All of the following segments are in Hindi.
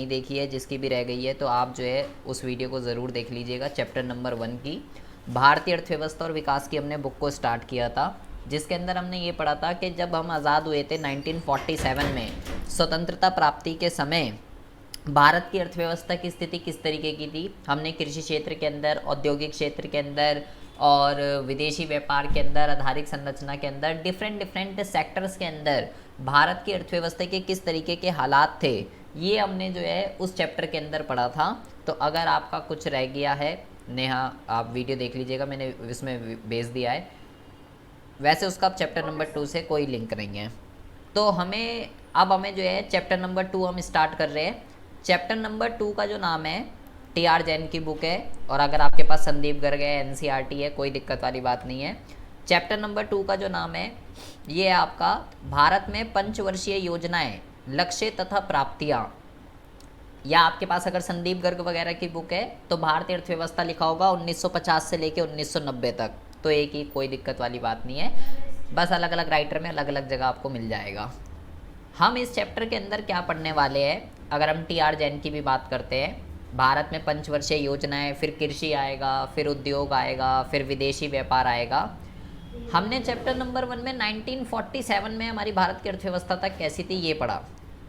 नहीं देखी है, जिसकी भी रह गई है तो आप जो है उस वीडियो को ज़रूर देख लीजिएगा। चैप्टर नंबर 1 की भारतीय अर्थव्यवस्था और विकास की हमने बुक को स्टार्ट किया था, जिसके अंदर हमने ये पढ़ा था कि जब हम आज़ाद हुए थे 1947 में, स्वतंत्रता प्राप्ति के समय भारत की अर्थव्यवस्था की स्थिति किस तरीके की थी। हमने कृषि क्षेत्र के अंदर, औद्योगिक क्षेत्र के अंदर और विदेशी व्यापार के अंदर, आधारिक संरचना के अंदर, डिफरेंट सेक्टर्स के अंदर भारत की अर्थव्यवस्था के किस तरीके के हालात थे, ये हमने जो है उस चैप्टर के अंदर पढ़ा था। तो अगर आपका कुछ रह गया है नेहा, आप वीडियो देख लीजिएगा, मैंने इसमें भेज दिया है। वैसे उसका अब चैप्टर नंबर 2 से कोई लिंक नहीं है। तो हमें जो है चैप्टर नंबर 2 हम स्टार्ट कर रहे हैं। चैप्टर नंबर 2 का जो नाम है, टी.आर. जैन की बुक है, और अगर आपके पास संदीप गर्ग है, एनसीईआरटी है, कोई दिक्कत वाली बात नहीं है। चैप्टर नंबर 2 का जो नाम है, ये है आपका भारत में पंचवर्षीय योजनाएं, लक्ष्य तथा प्राप्तियां। या आपके पास अगर संदीप गर्ग वगैरह की बुक है तो भारतीय अर्थव्यवस्था लिखा होगा 1950 से लेके 1990 तक, तो एक ही, कोई दिक्कत वाली बात नहीं है, बस अलग अलग राइटर में अलग अलग जगह आपको मिल जाएगा। हम इस चैप्टर के अंदर क्या पढ़ने वाले हैं, अगर हम टी.आर. जैन की भी बात करते हैं, भारत में पंचवर्षीय योजनाएं, फिर कृषि आएगा, फिर उद्योग आएगा, फिर विदेशी व्यापार आएगा। हमने चैप्टर नंबर 1 में 1947 में हमारी भारत की अर्थव्यवस्था तक कैसी थी ये पढ़ा।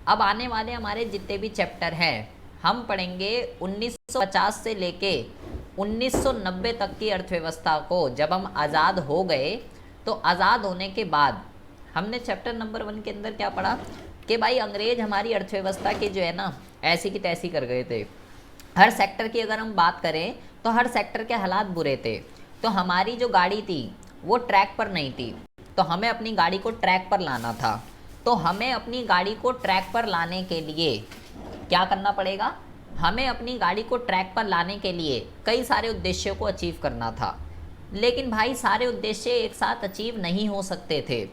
अब आने वाले हमारे जितने भी चैप्टर हैं, हम पढ़ेंगे 1950 से लेके 1990 तक की अर्थव्यवस्था को। जब हम आज़ाद हो गए तो आज़ाद होने के बाद हमने चैप्टर नंबर 1 के अंदर क्या पढ़ा कि भाई अंग्रेज हमारी अर्थव्यवस्था की जो है ना ऐसी की तैसी कर गए थे। हर सेक्टर की अगर हम बात करें तो हर सेक्टर के हालात बुरे थे। तो हमारी जो गाड़ी थी वो ट्रैक पर नहीं थी, तो हमें अपनी गाड़ी को ट्रैक पर लाना था। तो हमें अपनी गाड़ी को ट्रैक पर लाने के लिए क्या करना पड़ेगा, हमें अपनी गाड़ी को ट्रैक पर लाने के लिए कई सारे उद्देश्यों को अचीव करना था। लेकिन भाई सारे उद्देश्य एक साथ अचीव नहीं हो सकते थे,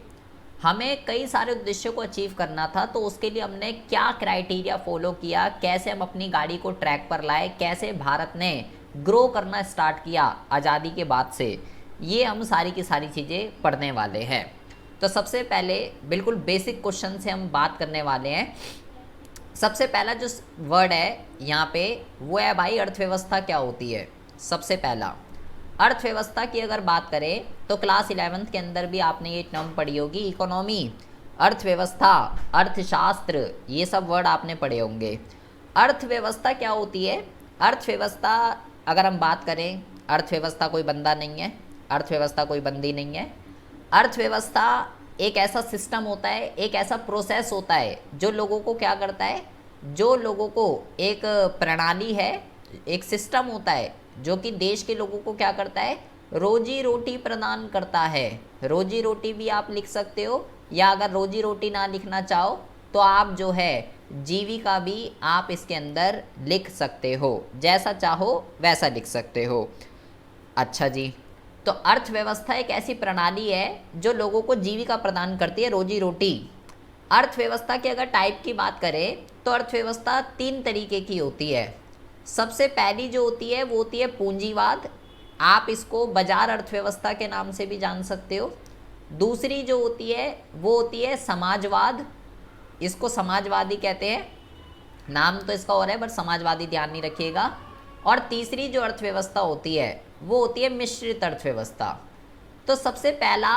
हमें कई सारे उद्देश्यों को अचीव करना था। तो उसके लिए हमने क्या क्राइटेरिया फॉलो किया, कैसे हम अपनी गाड़ी को ट्रैक पर लाए, कैसे भारत ने ग्रो करना स्टार्ट किया आज़ादी के बाद से, ये हम सारी की सारी चीज़ें पढ़ने वाले हैं। तो सबसे पहले बिल्कुल बेसिक क्वेश्चन से हम बात करने वाले हैं। सबसे पहला जो वर्ड है यहाँ पे वो है भाई अर्थव्यवस्था क्या होती है। सबसे पहला अर्थव्यवस्था की अगर बात करें तो क्लास 11th के अंदर भी आपने ये टर्म पढ़ी होगी, इकोनॉमी, अर्थव्यवस्था, अर्थशास्त्र, ये सब वर्ड आपने पढ़े होंगे। अर्थव्यवस्था क्या होती है, अर्थव्यवस्था अगर हम बात करें, अर्थव्यवस्था कोई बंदा नहीं है, अर्थव्यवस्था कोई बंदी नहीं है। अर्थव्यवस्था एक ऐसा सिस्टम होता है, एक ऐसा प्रोसेस होता है जो लोगों को क्या करता है, जो लोगों को एक प्रणाली है, एक सिस्टम होता है जो कि देश के लोगों को क्या करता है, रोजी रोटी प्रदान करता है। रोजी रोटी भी आप लिख सकते हो, या अगर रोजी रोटी ना लिखना चाहो तो आप जो है जीविका भी आप इसके अंदर लिख सकते हो, जैसा चाहो वैसा लिख सकते हो। अच्छा जी, तो अर्थव्यवस्था एक ऐसी प्रणाली है जो लोगों को जीविका प्रदान करती है, रोजी रोटी। अर्थव्यवस्था की अगर टाइप की बात करें तो अर्थव्यवस्था 3 तरीके की होती है। सबसे पहली जो होती है वो होती है पूंजीवाद, आप इसको बाजार अर्थव्यवस्था के नाम से भी जान सकते हो। दूसरी जो होती है वो होती है समाजवाद, इसको समाजवादी कहते हैं, नाम तो इसका और है बट समाजवादी ध्यान नहीं रखिएगा। और तीसरी जो अर्थव्यवस्था होती है वो होती है मिश्रित अर्थव्यवस्था। तो सबसे पहला,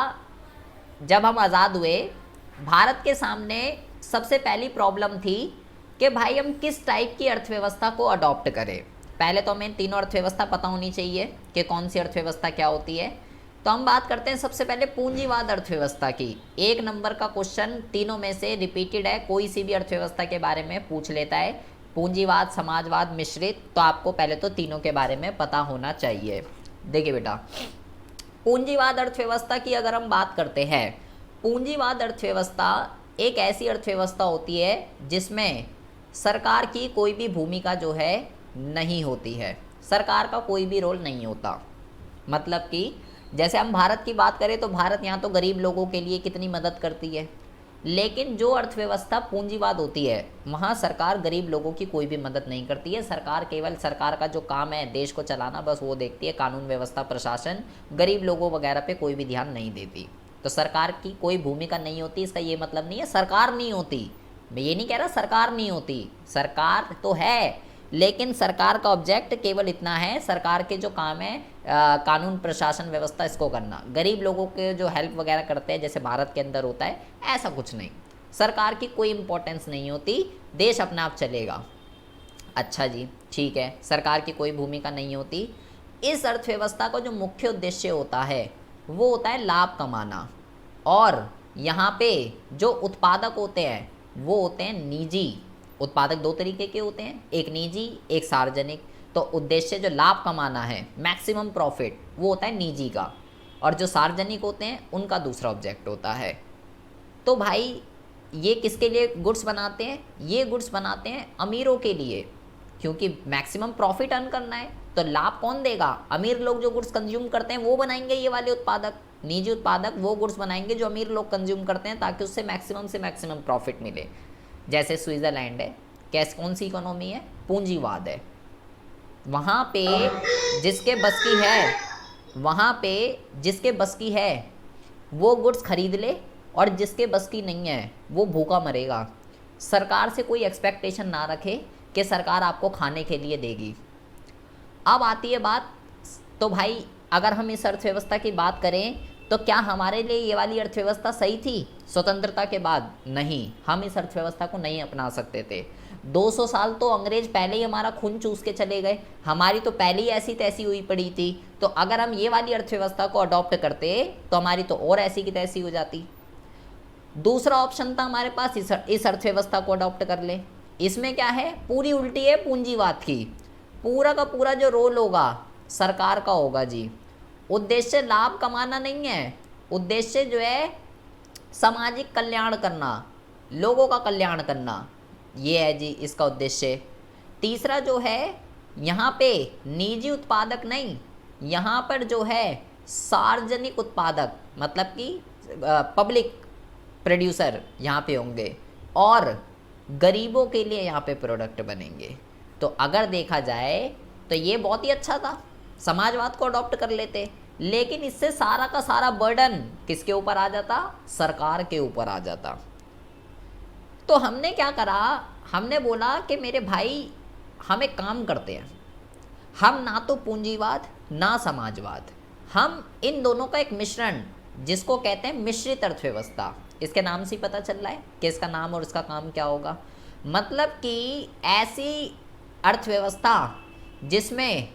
जब हम आज़ाद हुए, भारत के सामने सबसे पहली प्रॉब्लम थी कि भाई हम किस टाइप की अर्थव्यवस्था को अडॉप्ट करें। पहले तो हमें तीनों अर्थव्यवस्था पता होनी चाहिए कि कौन सी अर्थव्यवस्था क्या होती है। तो हम बात करते हैं सबसे पहले पूंजीवाद अर्थव्यवस्था की। 1 नंबर का क्वेश्चन तीनों में से रिपीटेड है, कोई सी भी अर्थव्यवस्था के बारे में पूछ लेता है, पूंजीवाद, समाजवाद, मिश्रित, तो आपको पहले तो तीनों के बारे में पता होना चाहिए। देखिए बेटा, पूंजीवाद अर्थव्यवस्था की अगर हम बात करते हैं, पूंजीवाद अर्थव्यवस्था एक ऐसी अर्थव्यवस्था होती है जिसमें सरकार की कोई भी भूमिका जो है नहीं होती है, सरकार का कोई भी रोल नहीं होता। मतलब कि जैसे हम भारत की बात करें तो भारत यहाँ तो गरीब लोगों के लिए कितनी मदद करती है, लेकिन जो अर्थव्यवस्था पूंजीवाद होती है वहाँ सरकार गरीब लोगों की कोई भी मदद नहीं करती है। सरकार केवल, सरकार का जो काम है देश को चलाना, बस वो देखती है, कानून व्यवस्था, प्रशासन, गरीब लोगों वगैरह पे कोई भी ध्यान नहीं देती। तो सरकार की कोई भूमिका नहीं होती, इसका ये मतलब नहीं है सरकार नहीं होती, मैं ये नहीं कह रहा सरकार नहीं होती, सरकार तो है, लेकिन सरकार का ऑब्जेक्ट केवल इतना है, सरकार के जो काम है कानून प्रशासन व्यवस्था इसको करना, गरीब लोगों के जो हेल्प वगैरह करते हैं जैसे भारत के अंदर होता है, ऐसा कुछ नहीं। सरकार की कोई इंपॉर्टेंस नहीं होती, देश अपने आप चलेगा। अच्छा जी, ठीक है, सरकार की कोई भूमिका नहीं होती। इस अर्थव्यवस्था का जो मुख्य उद्देश्य होता है वो होता है लाभ कमाना, और यहाँ पे जो उत्पादक होते हैं वो होते हैं निजी। उत्पादक दो तरीके के होते हैं, एक निजी एक सार्वजनिक। तो उद्देश्य जो लाभ कमाना है, मैक्सिमम प्रॉफिट, वो होता है निजी का, और जो सार्वजनिक होते हैं उनका दूसरा ऑब्जेक्ट होता है। तो भाई ये किसके लिए गुड्स बनाते हैं? ये गुड्स बनाते हैं अमीरों के लिए, क्योंकि मैक्सिमम प्रॉफिट अर्न करना है। तो लाभ कौन देगा? अमीर लोग जो गुड्स कंज्यूम करते हैं वो बनाएंगे, ये वाले उत्पादक, निजी उत्पादक वो गुड्स बनाएंगे जो अमीर लोग कंज्यूम करते हैं, ताकि उससे मैक्सिमम प्रॉफिट मिले। जैसे स्विट्ज़रलैंड है, कौन सी इकोनॉमी है? पूंजीवाद है। वहाँ पे जिसके बस की है, वहाँ पे जिसके बस की है वो गुड्स खरीद ले, और जिसके बस की नहीं है वो भूखा मरेगा। सरकार से कोई एक्सपेक्टेशन ना रखे कि सरकार आपको खाने के लिए देगी। अब आती है बात, तो भाई अगर हम इस अर्थव्यवस्था की बात करें तो क्या हमारे लिए ये वाली अर्थव्यवस्था सही थी स्वतंत्रता के बाद? नहीं, हम इस अर्थव्यवस्था को नहीं अपना सकते थे। 200 साल तो अंग्रेज पहले ही हमारा खून चूस के चले गए, हमारी तो पहले ही ऐसी तैसी हुई पड़ी थी। तो अगर हम ये वाली अर्थव्यवस्था को अडॉप्ट करते तो हमारी तो और ऐसी की तैसी हो जाती। दूसरा ऑप्शन था हमारे पास, इस अर्थव्यवस्था को अडॉप्ट कर ले। इसमें क्या है? पूरी उल्टी है पूंजीवाद की। पूरा का पूरा जो रोल होगा सरकार का होगा जी। उद्देश्य लाभ कमाना नहीं है, उद्देश्य जो है सामाजिक कल्याण करना, लोगों का कल्याण करना, ये है जी इसका उद्देश्य। तीसरा जो है, यहाँ पे निजी उत्पादक नहीं, यहाँ पर जो है सार्वजनिक उत्पादक, मतलब कि पब्लिक प्रोड्यूसर यहाँ पे होंगे, और गरीबों के लिए यहाँ पे प्रोडक्ट बनेंगे। तो अगर देखा जाए तो ये बहुत ही अच्छा था, समाजवाद को अडॉप्ट कर लेते, लेकिन इससे सारा का सारा बर्डन किसके ऊपर आ जाता? सरकार के ऊपर आ जाता। तो हमने क्या करा, हमने बोला कि मेरे भाई हम एक काम करते हैं, हम ना तो पूंजीवाद ना समाजवाद, हम इन दोनों का एक मिश्रण, जिसको कहते हैं मिश्रित अर्थव्यवस्था, इसके नाम से ही पता चल रहा है कि इसका नाम और इसका काम क्या होगा। मतलब कि ऐसी अर्थव्यवस्था जिसमें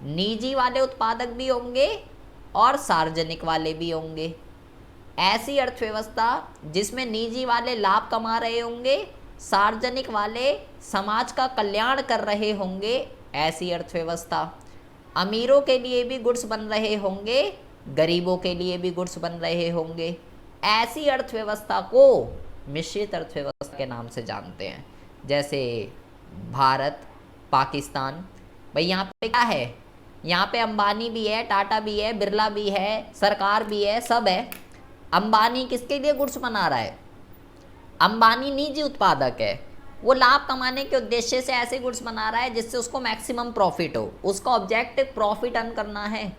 निजी वाले उत्पादक भी होंगे और सार्वजनिक वाले भी होंगे, ऐसी अर्थव्यवस्था जिसमें निजी वाले लाभ कमा रहे होंगे, सार्वजनिक वाले समाज का कल्याण कर रहे होंगे, ऐसी अर्थव्यवस्था। अमीरों के लिए भी गुड्स बन रहे होंगे, गरीबों के लिए भी गुड्स बन रहे होंगे, ऐसी अर्थव्यवस्था को मिश्रित अर्थव्यवस्था के नाम से जानते हैं। जैसे भारत, पाकिस्तान, भाई यहाँ पे क्या है? यहाँ पे अंबानी भी है, टाटा भी है, बिरला भी है, सरकार भी है, सब है। अंबानी किसके लिए गुड्स बना रहा है? अंबानी निजी उत्पादक है, वो लाभ कमाने के उद्देश्य से ऐसे गुड्स बना रहा है जिससे उसको मैक्सिमम प्रॉफिट हो, उसका ऑब्जेक्टिव प्रॉफिट अर्न करना है।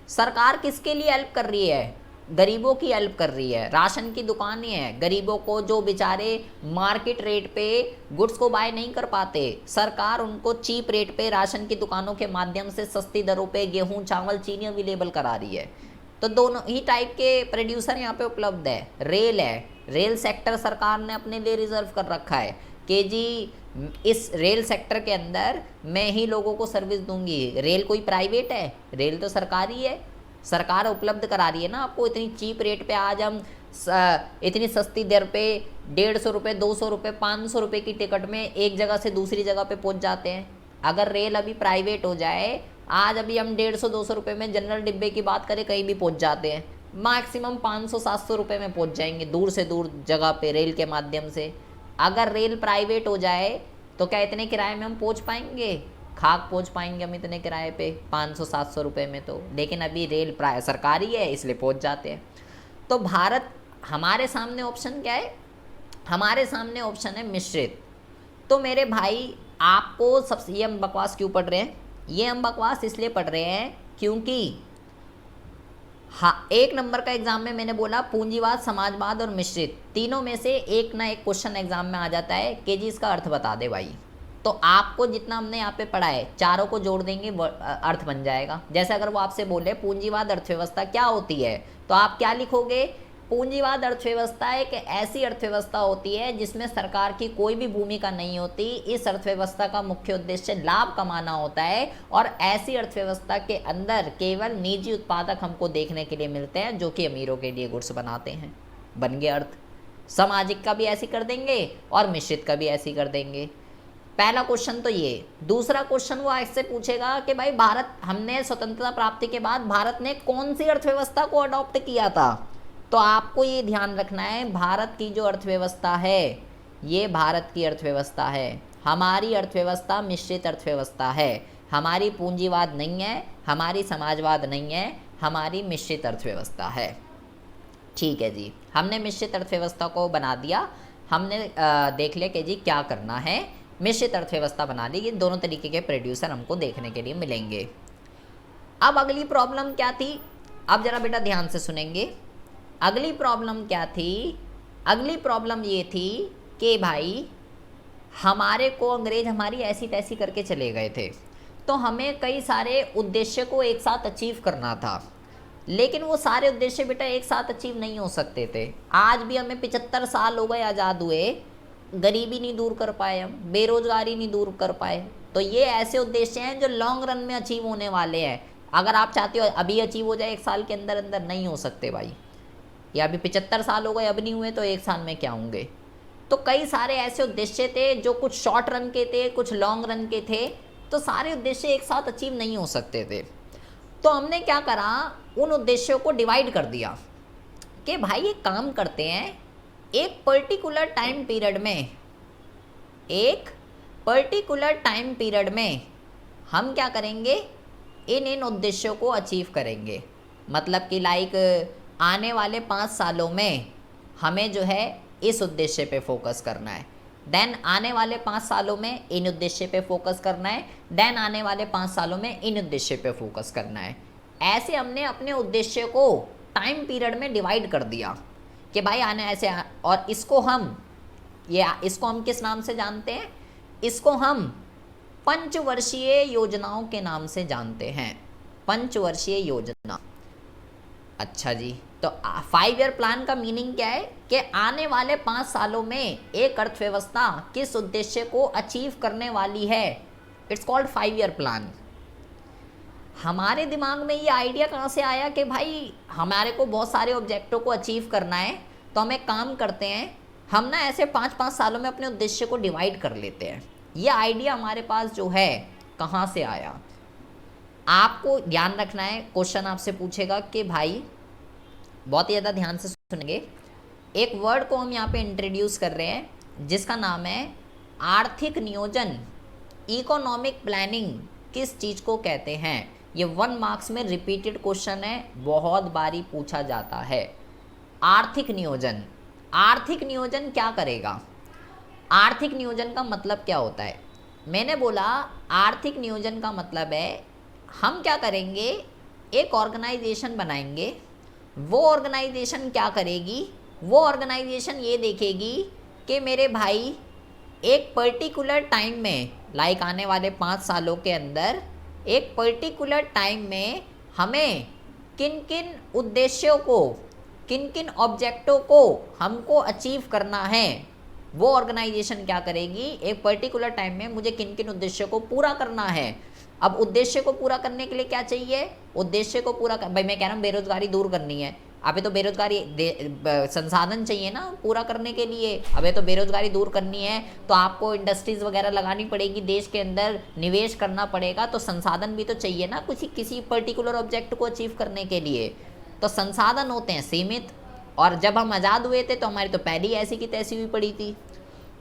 सरकार किसके लिए हेल्प कर रही है? गरीबों की हेल्प कर रही है। राशन की दुकानें हैं, गरीबों को जो बेचारे मार्केट रेट पे गुड्स को बाय नहीं कर पाते, सरकार उनको चीप रेट पे राशन की दुकानों के माध्यम से सस्ती दरों पे गेहूं, चावल, चीनी अवेलेबल करा रही है। तो दोनों ही टाइप के प्रोड्यूसर यहाँ पे उपलब्ध है। रेल है, रेल सेक्टर सरकार ने अपने लिए रिजर्व कर रखा है कि जी इस रेल सेक्टर के अंदर मैं ही लोगों को सर्विस दूंगी। रेल कोई प्राइवेट है? रेल तो सरकारी है, सरकार उपलब्ध करा रही है ना आपको इतनी चीप रेट पे। आज हम इतनी सस्ती दर पे 150 रुपये, 200 रुपये, 500 रुपये की टिकट में एक जगह से दूसरी जगह पे पहुंच जाते हैं। अगर रेल अभी प्राइवेट हो जाए, आज अभी हम 150-200 रुपये में जनरल डिब्बे की बात करें कहीं भी पहुंच जाते हैं, मैक्सिमम 500-700 रुपये में पहुंच जाएंगे दूर से दूर जगह पे रेल के माध्यम से। अगर रेल प्राइवेट हो जाए तो क्या इतने किराए में हम पहुंच पाएंगे? खाक पहुंच पाएंगे हम इतने किराए पे 500-700 रुपये में तो। लेकिन अभी रेल सरकारी है इसलिए पहुंच जाते हैं। तो भारत, हमारे सामने ऑप्शन क्या है? हमारे सामने ऑप्शन है मिश्रित। तो मेरे भाई आपको सबसे, ये हम बकवास क्यों पढ़ रहे हैं? ये हम बकवास इसलिए पढ़ रहे हैं क्योंकि हाँ, 1 नंबर का एग्जाम में मैंने बोला पूंजीवाद, समाजवाद और मिश्रित, तीनों में से एक ना एक क्वेश्चन एग्जाम में आ जाता है कि जी इसका अर्थ बता दे भाई। तो आपको जितना हमने यहाँ पे पढ़ा है चारों को जोड़ देंगे अर्थ बन जाएगा। जैसे अगर वो आपसे बोले पूंजीवाद अर्थव्यवस्था क्या होती है, तो आप क्या लिखोगे? पूंजीवाद अर्थव्यवस्था एक ऐसी अर्थव्यवस्था होती है जिसमें सरकार की कोई भी भूमिका नहीं होती। इस अर्थव्यवस्था का मुख्य उद्देश्य लाभ कमाना होता है और ऐसी अर्थव्यवस्था के अंदर केवल निजी उत्पादक हमको देखने के लिए मिलते हैं जो कि अमीरों के लिए गुड्स बनाते हैं। बन गया अर्थ। सामाजिक का भी ऐसी कर देंगे और मिश्रित का भी ऐसी कर देंगे। पहला क्वेश्चन तो ये। दूसरा क्वेश्चन वो ऐसे पूछेगा कि भाई भारत, हमने स्वतंत्रता प्राप्ति के बाद भारत ने कौन सी अर्थव्यवस्था को अडॉप्ट किया था? तो आपको ये ध्यान रखना है, भारत की जो अर्थव्यवस्था है ये भारत की अर्थव्यवस्था है। हमारी अर्थव्यवस्था मिश्रित अर्थव्यवस्था है। हमारी पूंजीवाद नहीं है, हमारी समाजवाद नहीं है, हमारी मिश्रित अर्थव्यवस्था है। ठीक है जी, हमने मिश्रित अर्थव्यवस्था को बना दिया। हमने देख लिया कि जी क्या करना है। मिश्रित अर्थव्यवस्था बना ली। ये दोनों तरीके के प्रोड्यूसर हमको देखने के लिए मिलेंगे। अब अगली प्रॉब्लम क्या थी? अब जरा बेटा ध्यान से सुनेंगे। अगली प्रॉब्लम क्या थी? अगली प्रॉब्लम ये थी कि भाई हमारे को अंग्रेज हमारी ऐसी तैसी करके चले गए थे, तो हमें कई सारे उद्देश्य को एक साथ अचीव करना था। लेकिन वो सारे उद्देश्य बेटा एक साथ अचीव नहीं हो सकते थे। आज भी हमें 75 साल हो गए आज़ाद हुए, गरीबी नहीं दूर कर पाए, हम बेरोजगारी नहीं दूर कर पाए। तो ये ऐसे उद्देश्य हैं जो लॉन्ग रन में अचीव होने वाले हैं। अगर आप चाहते हो अभी अचीव हो जाए 1 साल के अंदर अंदर, नहीं हो सकते भाई। या अभी 75 साल हो गए अब नहीं हुए तो 1 साल में क्या होंगे? तो कई सारे ऐसे उद्देश्य थे जो कुछ शॉर्ट रन के थे, कुछ लॉन्ग रन के थे। तो सारे उद्देश्य एक साथ अचीव नहीं हो सकते थे। तो हमने क्या करा, उन उद्देश्यों को डिवाइड कर दिया कि भाई एक काम करते हैं, एक पर्टिकुलर टाइम पीरियड में हम क्या करेंगे, इन उद्देश्यों को अचीव करेंगे। मतलब कि लाइक आने वाले 5 सालों में हमें जो है इस उद्देश्य पे फोकस करना है, देन आने वाले 5 सालों में इन उद्देश्य पे फोकस करना है, देन आने वाले 5 सालों में इन उद्देश्य पे फोकस करना है। ऐसे हमने अपने उद्देश्य को टाइम पीरियड में डिवाइड कर दिया कि भाई आने ऐसे। और इसको हम किस नाम से जानते हैं? इसको हम पंचवर्षीय योजनाओं के नाम से जानते हैं। पंचवर्षीय योजना। अच्छा जी, तो 5 ईयर प्लान का मीनिंग क्या है कि आने वाले 5 सालों में एक अर्थव्यवस्था किस उद्देश्य को अचीव करने वाली है, इट्स कॉल्ड 5 ईयर प्लान। हमारे दिमाग में ये आइडिया कहाँ से आया कि भाई हमारे को बहुत सारे ऑब्जेक्टिव को अचीव करना है, तो हम एक काम करते हैं, हम ना ऐसे 5-5 सालों में अपने उद्देश्य को डिवाइड कर लेते हैं। ये आइडिया हमारे पास जो है कहाँ से आया? आपको ध्यान रखना है, क्वेश्चन आपसे पूछेगा कि भाई, बहुत ही ज़्यादा ध्यान से सुनेंगे, एक वर्ड को हम यहाँ पे इंट्रोड्यूस कर रहे हैं जिसका नाम है आर्थिक नियोजन। इकोनॉमिक प्लानिंग किस चीज़ को कहते हैं? ये 1 मार्क्स में रिपीटेड क्वेश्चन है, बहुत बारी पूछा जाता है। आर्थिक नियोजन। आर्थिक नियोजन क्या करेगा? आर्थिक नियोजन का मतलब क्या होता है? मैंने बोला आर्थिक नियोजन का मतलब है हम क्या करेंगे, एक ऑर्गेनाइजेशन बनाएंगे। वो ऑर्गेनाइजेशन क्या करेगी? वो ऑर्गेनाइजेशन ये देखेगी कि मेरे भाई एक पर्टिकुलर टाइम में, लाइक आने वाले 5 सालों के अंदर एक पर्टिकुलर टाइम में हमें किन किन उद्देश्यों को, किन किन ऑब्जेक्टों को हमको अचीव करना है। वो ऑर्गेनाइजेशन क्या करेगी, एक पर्टिकुलर टाइम में मुझे किन किन उद्देश्यों को पूरा करना है। अब उद्देश्य को पूरा करने के लिए क्या चाहिए? उद्देश्य को पूरा भाई मैं कह रहा हूँ बेरोजगारी दूर करनी है, अबे तो बेरोजगारी संसाधन चाहिए ना पूरा करने के लिए। अबे तो बेरोजगारी दूर करनी है तो आपको इंडस्ट्रीज वगैरह लगानी पड़ेगी, देश के अंदर निवेश करना पड़ेगा, तो संसाधन भी तो चाहिए ना किसी पर्टिकुलर ऑब्जेक्ट को अचीव करने के लिए। तो संसाधन होते हैं सीमित, और जब हम आज़ाद हुए थे तो हमारी तो पहली ऐसी की तैसी हुई पड़ी थी।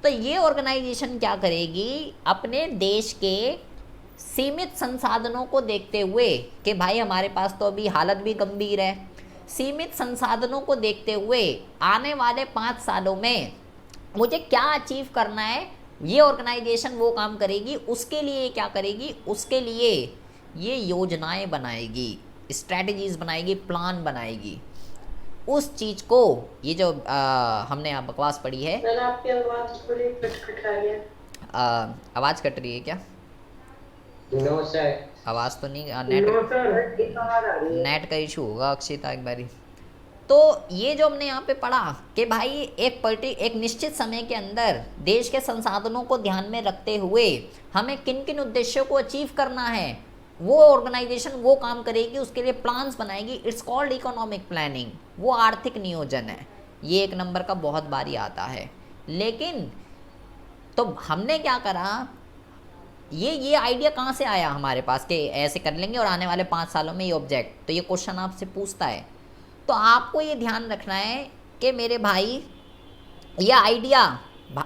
तो ये ऑर्गेनाइजेशन क्या करेगी, अपने देश के सीमित संसाधनों को देखते हुए कि भाई हमारे पास तो अभी हालत भी गंभीर है, सीमित संसाधनों को देखते हुए आने वाले 5 सालों में मुझे क्या अचीव करना है, ये ऑर्गेनाइजेशन वो काम करेगी। उसके लिए क्या करेगी? उसके लिए ये योजनाएं बनाएगी। स्ट्रैटेजीज बनाएगी, प्लान बनाएगी। उस चीज़ को ये जो हमने यहाँ बकवास पढ़ी है। सर आपकी आवाज़ थोड़ी कट रही है। आवाज़ कट रही है क्या? No sir. आवाज़ तो नहीं, नो सर, नेट का इशू होगा अक्षिता एक बारी। तो ये जो हमने यहाँ पे पढ़ा कि भाई एक निश्चित समय के अंदर देश के संसाधनों को ध्यान में रखते हुए हमें किन किन उद्देश्यों को अचीव करना है, वो ऑर्गेनाइजेशन वो काम करेगी, उसके लिए प्लान्स बनाएगी। It's called economic planning. वो आर्थिक नियोजन है। ये एक नंबर का बहुत बारी आता है। लेकिन तो हमने क्या करा, ये आइडिया कहाँ से आया हमारे पास कि ऐसे कर लेंगे और आने वाले 5 सालों में ये ऑब्जेक्ट, तो ये क्वेश्चन आपसे पूछता है। तो आपको ये ध्यान रखना है कि मेरे भाई ये आइडिया,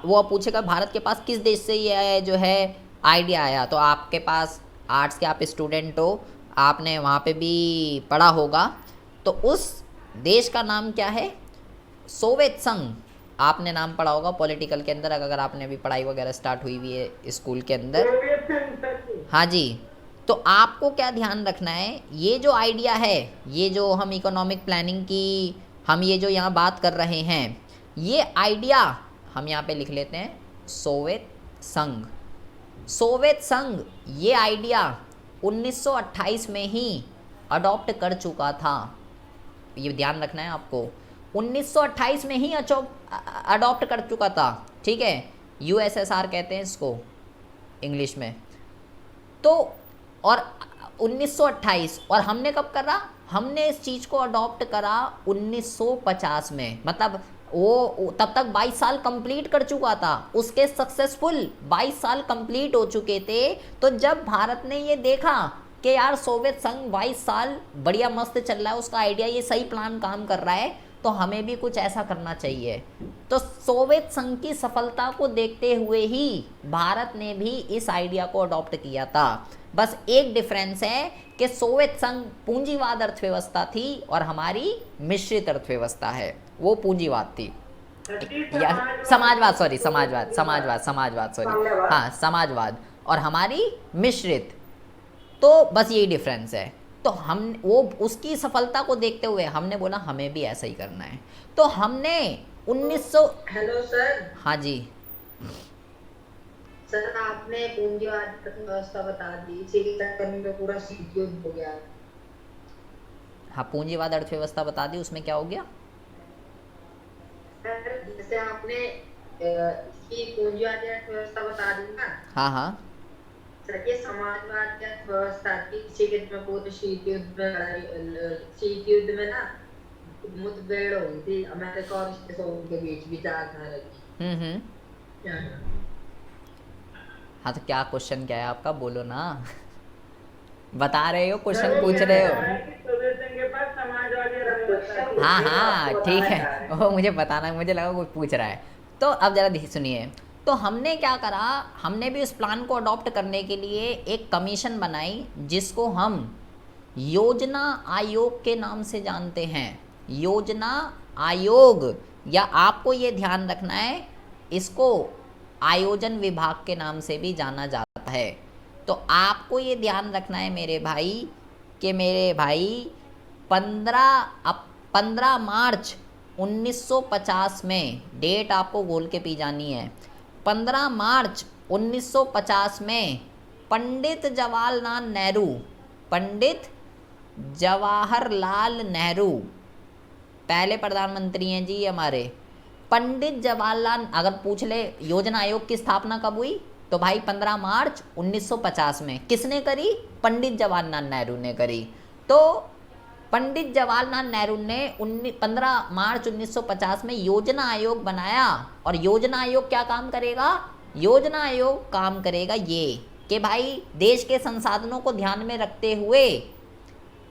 वो पूछेगा भारत के पास किस देश से ये जो है आइडिया आया, तो आपके पास आर्ट्स के आप स्टूडेंट हो, आपने वहाँ पे भी पढ़ा होगा। तो उस देश का नाम क्या है? सोवियत संघ। आपने नाम पढ़ा होगा पॉलिटिकल के अंदर, अगर आपने अभी पढ़ाई वगैरह स्टार्ट हुई हुई है स्कूल के अंदर। हाँ जी। तो आपको क्या ध्यान रखना है, ये जो आइडिया है, ये जो हम इकोनॉमिक प्लानिंग की हम ये जो यहाँ बात कर रहे हैं, ये आइडिया हम यहाँ पे लिख लेते हैं सोवियत संघ। सोवियत संघ ये आइडिया 1928 में ही अडॉप्ट कर चुका था। ये ध्यान रखना है आपको, 1928 में ही अडॉप्ट कर चुका था। ठीक है, यूएसएसआर कहते हैं इसको इंग्लिश में। तो और 1928, और हमने कब करा? हमने इस चीज़ को अडॉप्ट करा 1950 में। मतलब वो तब तक 22 साल कंप्लीट कर चुका था, उसके सक्सेसफुल 22 साल कंप्लीट हो चुके थे। तो जब भारत ने ये देखा कि यार सोवियत संघ 22 साल बढ़िया मस्त चल रहा है, उसका आइडिया ये सही प्लान काम कर रहा है, तो हमें भी कुछ ऐसा करना चाहिए। तो सोवियत संघ की सफलता को देखते हुए ही भारत ने भी इस आइडिया को अडॉप्ट किया था। बस एक डिफरेंस है कि सोवियत संघ पूंजीवाद अर्थव्यवस्था थी और हमारी मिश्रित अर्थव्यवस्था है, वो पूंजीवाद थी या समाजवाद, सॉरी समाजवाद सॉरी, हाँ समाजवाद, और हमारी मिश्रित। तो बस यही डिफरेंस है। तो हम वो उसकी सफलता को देखते हुए हमने बोला हमें भी ऐसा ही करना है। तो हमने 1900। Hello sir. हाँ जी सर आपने पूंजीवाद व्यवस्था बता दी, इसी करने में पूरा सीट युद्ध हो गया। हाँ, पूंजीवाद अर्थव्यवस्था बता दी, उसमें क्या हो गया? सर जैसे आपने इसकी पूंजीवाद अर्थव्यवस्था बता दी ना। हाँ हाँ सर ये समाजवाद की अर्थव्यवस्था थी, इसी के में पूरे शीत युद्ध में ना मुठभेड़ हुई थी अमेरिका और के बीच विचारधारा की। हाँ, तो क्या क्वेश्चन क्या है आपका, बोलो ना। बता रहे हो, क्वेश्चन पूछ रहे हो। हाँ हाँ ठीक है, वो मुझे बताना, मुझे लगा कोई पूछ रहा है। तो अब ज़रा सुनिए। तो हमने क्या करा, हमने भी उस प्लान को अडॉप्ट करने के लिए एक कमीशन बनाई जिसको हम योजना आयोग के नाम से जानते हैं। योजना आयोग, या आपको ये ध्यान रखना है, इसको आयोजन विभाग के नाम से भी जाना जाता है। तो आपको ये ध्यान रखना है मेरे भाई कि मेरे भाई 15 मार्च 1950 में, डेट आपको गोल के पी जानी है, 15 मार्च 1950 में पंडित जवाहरलाल नेहरू पहले प्रधानमंत्री हैं जी हमारे। पंडित जवाहरलाल, अगर पूछ ले योजना आयोग की स्थापना कब हुई, तो भाई 15 मार्च 1950 में। किसने करी? पंडित जवाहरलाल नेहरू ने करी। तो पंडित जवाहरलाल नेहरू ने 15 मार्च 1950 में योजना आयोग बनाया। और योजना आयोग क्या काम करेगा? योजना आयोग काम करेगा ये कि भाई देश के संसाधनों को ध्यान में रखते हुए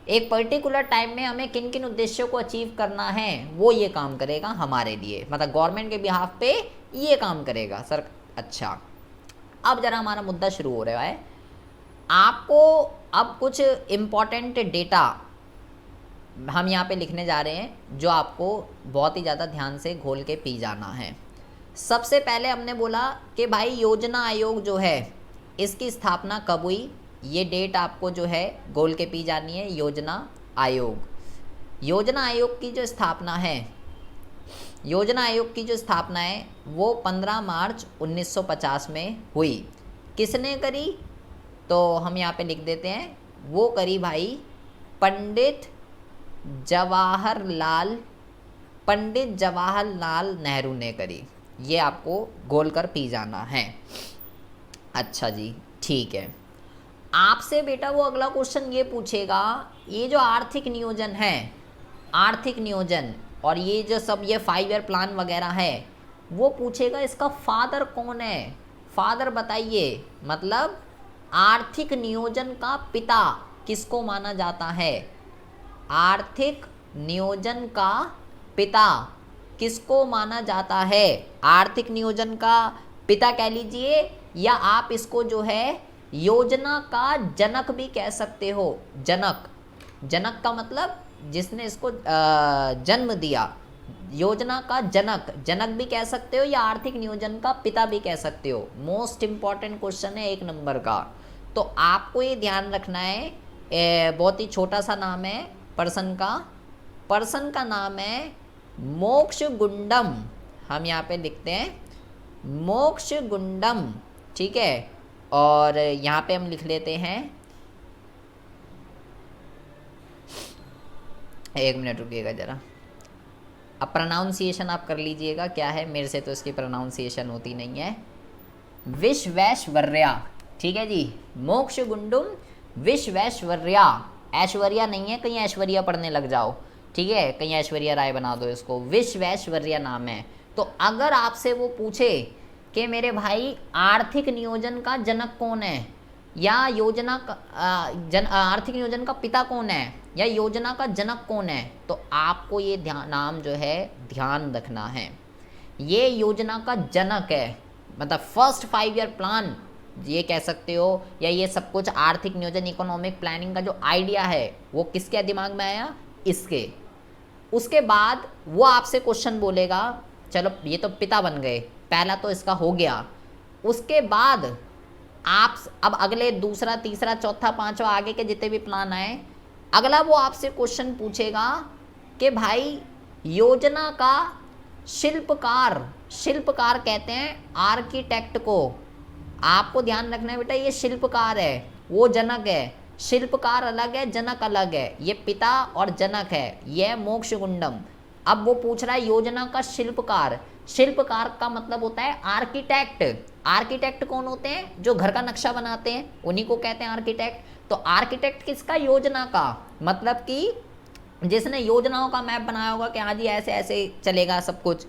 एक पर्टिकुलर टाइम में हमें किन किन उद्देश्यों को अचीव करना है, वो ये काम करेगा हमारे लिए, मतलब गवर्नमेंट के बिहाफ पे ये काम करेगा सर। अच्छा, अब जरा हमारा मुद्दा शुरू हो रहा है। आपको अब कुछ इम्पॉर्टेंट डेटा हम यहाँ पे लिखने जा रहे हैं जो आपको बहुत ही ज़्यादा ध्यान से घोल के पी जाना है। सबसे पहले हमने बोला कि भाई योजना आयोग जो है इसकी स्थापना कब हुई, ये डेट आपको जो है गोल के पी जानी है। योजना आयोग, योजना आयोग की जो स्थापना है, योजना आयोग की जो स्थापना है वो 15 मार्च 1950 में हुई। किसने करी? तो हम यहाँ पे लिख देते हैं, वो करी भाई पंडित जवाहरलाल, पंडित जवाहरलाल नेहरू ने करी। ये आपको गोल कर पी जाना है। अच्छा जी, ठीक है। आपसे बेटा वो अगला क्वेश्चन ये पूछेगा, ये जो आर्थिक नियोजन है, आर्थिक नियोजन और ये जो सब ये 5 ईयर प्लान वगैरह है, वो पूछेगा इसका फादर कौन है। फादर बताइए, मतलब आर्थिक नियोजन का पिता किसको माना जाता है? आर्थिक नियोजन का पिता किसको माना जाता है? आर्थिक नियोजन का पिता कह लीजिए, या आप इसको जो है योजना का जनक भी कह सकते हो। जनक, जनक का मतलब जिसने इसको जन्म दिया। योजना का जनक, जनक भी कह सकते हो या आर्थिक नियोजन का पिता भी कह सकते हो। मोस्ट इंपॉर्टेंट क्वेश्चन है 1 नंबर का। तो आपको ये ध्यान रखना है, बहुत ही छोटा सा नाम है पर्सन का। पर्सन का नाम है मोक्ष गुंडम। हम यहाँ पे लिखते हैं मोक्ष गुंडम, ठीक है। और यहाँ पे हम लिख लेते हैं, 1 मिनट रुकिएगा ज़रा। अब प्रोनाउंसिएशन आप कर लीजिएगा, क्या है, मेरे से तो इसकी प्रोनाउंसिएशन होती नहीं है। विश्वेश्वर्या, ठीक है जी। मोक्ष गुंडुम विश्वेश्वर्या, ऐश्वर्या नहीं है, कहीं ऐश्वर्या पढ़ने लग जाओ, ठीक है, कहीं ऐश्वर्या राय बना दो इसको। विश्वेश्वर्या नाम है। तो अगर आपसे वो पूछे कि मेरे भाई आर्थिक नियोजन का जनक कौन है, या योजना का आर्थिक नियोजन का पिता कौन है, या योजना का जनक कौन है, तो आपको ये नाम जो है ध्यान रखना है। ये योजना का जनक है, मतलब फर्स्ट 5 ईयर प्लान ये कह सकते हो, या ये सब कुछ आर्थिक नियोजन इकोनॉमिक प्लानिंग का जो आइडिया है वो किसके दिमाग में आया? इसके। उसके बाद वो आपसे क्वेश्चन बोलेगा, चलो ये तो पिता बन गए, पहला तो इसका हो गया। उसके बाद आप अब अगले दूसरा, तीसरा, चौथा, पांचवा, आगे के जितने भी प्लान आए, अगला वो आपसे क्वेश्चन पूछेगा कि भाई योजना का शिल्पकार, शिल्पकार कहते हैं आर्किटेक्ट को। आपको ध्यान रखना है बेटा, ये शिल्पकार है, वो जनक है। शिल्पकार अलग है, जनक अलग है। ये पिता और जनक है, ये मोक्ष गुंडम। अब वो पूछ रहा है योजना का शिल्पकार। शिल्पकार का मतलब होता है आर्किटेक्ट। आर्किटेक्ट कौन होते हैं? जो घर का नक्शा बनाते हैं, उन्हीं को कहते हैं आर्किटेक्ट। तो आर्किटेक्ट किसका? योजना का, मतलब कि जिसने योजनाओं का मैप बनाया होगा कि हाँ जी ऐसे ऐसे चलेगा सब कुछ,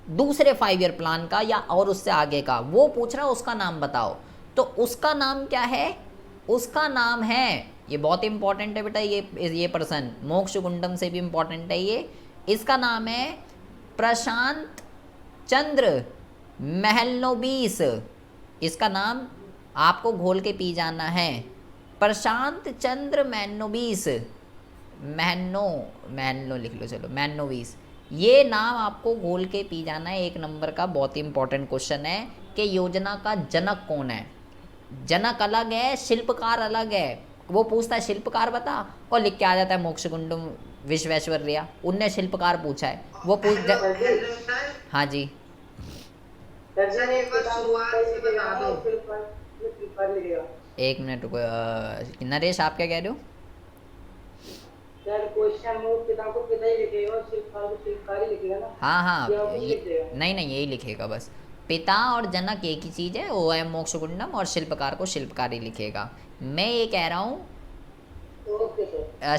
दूसरे 5 ईयर प्लान का या और उससे आगे का, वो पूछ रहा है उसका नाम बताओ। तो उसका नाम क्या है? उसका नाम है, ये बहुत इंपॉर्टेंट है बेटा, ये पर्सन मोक्ष गुंडम से भी इंपॉर्टेंट है ये। इसका नाम है प्रशांत चंद्र महलनोबिस। इसका नाम आपको घोल के पी जाना है, प्रशांत चंद्र महलनोबिस। महनो लिख लो, चलो महलनोबिस। ये नाम आपको घोल के पी जाना है। 1 नंबर का बहुत ही इंपॉर्टेंट क्वेश्चन है कि योजना का जनक कौन है। जनक अलग है, शिल्पकार अलग है। वो पूछता है शिल्पकार बता, और लिख के आ जाता है मोक्ष गुंडम विश्वेश्वर्या। उनने शिल्पकार पूछा है, वो पूछ हाँ जी। एक मिनट रुको, नरेश आप क्या कह रहे हो? हाँ हाँ, नहीं नहीं, यही लिखेगा बस। पिता और जनक एक ही चीज़ है, वो है मोक्ष गुंडम, और शिल्पकार को शिल्पकारी लिखेगा। मैं ये कह रहा हूँ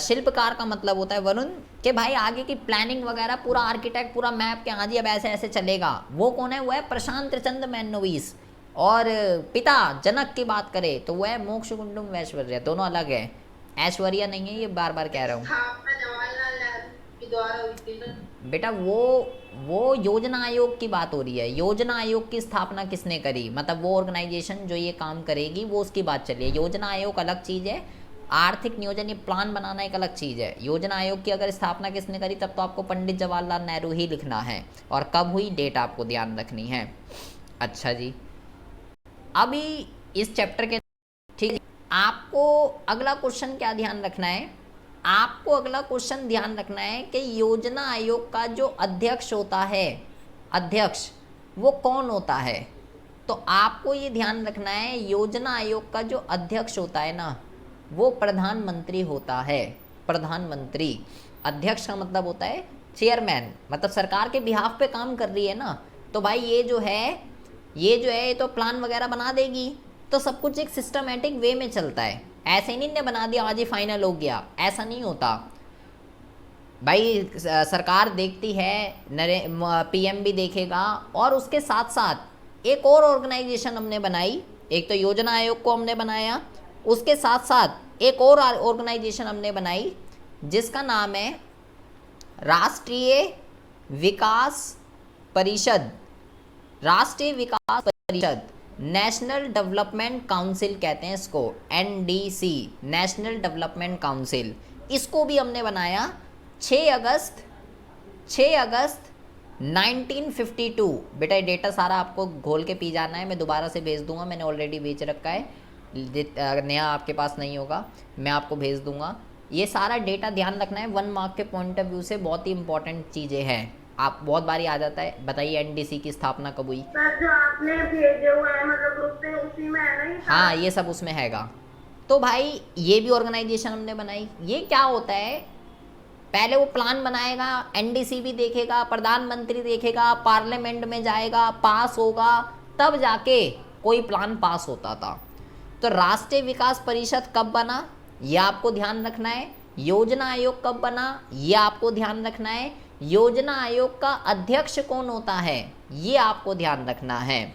शिल्पकार का मतलब होता है वरुण कि भाई आगे की प्लानिंग वगैरह पूरा आर्किटेक्ट, पूरा मैप के हाँ जी अब ऐसे ऐसे चलेगा, वो कौन है? वो है प्रशांत चंद्र महलनोबिस। और पिता जनक की बात करें तो वो है मोक्ष गुंडम वैश्वर्या। दोनों अलग है, ऐश्वर्या नहीं है, ये बार बार कह रहा हूँ बेटा। वो योजना आयोग की बात हो रही है। योजना आयोग की स्थापना किसने करी, मतलब वो ऑर्गेनाइजेशन जो ये काम करेगी वो उसकी बात चली है। योजना आयोग अलग चीज़ है, आर्थिक नियोजन ये प्लान बनाना एक अलग चीज़ है। योजना आयोग की अगर स्थापना किसने करी तब तो आपको पंडित जवाहरलाल नेहरू ही लिखना है, और कब हुई डेट आपको ध्यान रखनी है। अच्छा जी, अभी इस चैप्टर के ठीक आपको अगला क्वेश्चन क्या ध्यान रखना है, आपको अगला क्वेश्चन ध्यान रखना है कि योजना आयोग का जो अध्यक्ष होता है, अध्यक्ष वो कौन होता है। तो आपको ये ध्यान रखना है योजना आयोग का जो अध्यक्ष होता है ना वो प्रधानमंत्री होता है। प्रधानमंत्री, अध्यक्ष का मतलब होता है चेयरमैन, मतलब सरकार के बिहाफ पे काम कर रही है ना। तो भाई ये जो है ये तो प्लान वगैरह बना देगी, तो सब कुछ एक सिस्टमेटिक वे में चलता है। ऐसे ही नहीं ने बना दिया आज ही फाइनल हो गया, ऐसा नहीं होता भाई। सरकार देखती है, पीएम भी देखेगा, और उसके साथ साथ एक और ऑर्गेनाइजेशन हमने बनाई। एक तो योजना आयोग को हमने बनाया, उसके साथ साथ एक और ऑर्गेनाइजेशन हमने बनाई जिसका नाम है राष्ट्रीय विकास परिषद। राष्ट्रीय विकास परिषद, नेशनल डेवलपमेंट काउंसिल कहते हैं इसको, एनडीसी, नेशनल डेवलपमेंट काउंसिल। इसको भी हमने बनाया 6 अगस्त 1952। बेटा ये डेटा सारा आपको घोल के पी जाना है, मैं दोबारा से भेज दूंगा, मैंने ऑलरेडी भेज रखा है, नया आपके पास नहीं होगा, मैं आपको भेज दूंगा। ये सारा डेटा ध्यान रखना है, 1 मार्क के पॉइंट ऑफ व्यू से बहुत ही इंपॉर्टेंट चीज़ें हैं। आप बहुत बारी आ जाता है, बताइए एनडीसी की स्थापना कब हुई। सर जो आपने भेजे हुए हैं मतलब ग्रुप पे उसी में है ना ये? हाँ ये सब उसमें हैगा। तो भाई ये भी ऑर्गेनाइजेशन हमने बनाई। ये क्या होता है, पहले वो प्लान बनाएगा, एनडीसी भी देखेगा, प्रधानमंत्री देखेगा, पार्लियामेंट में जाएगा, पास होगा, तब जाके कोई प्लान पास होता था। तो राष्ट्रीय विकास परिषद कब बना ये आपको ध्यान रखना है। योजना आयोग कब बना ये आपको ध्यान रखना है। योजना आयोग का अध्यक्ष कौन होता है ये आपको ध्यान रखना है।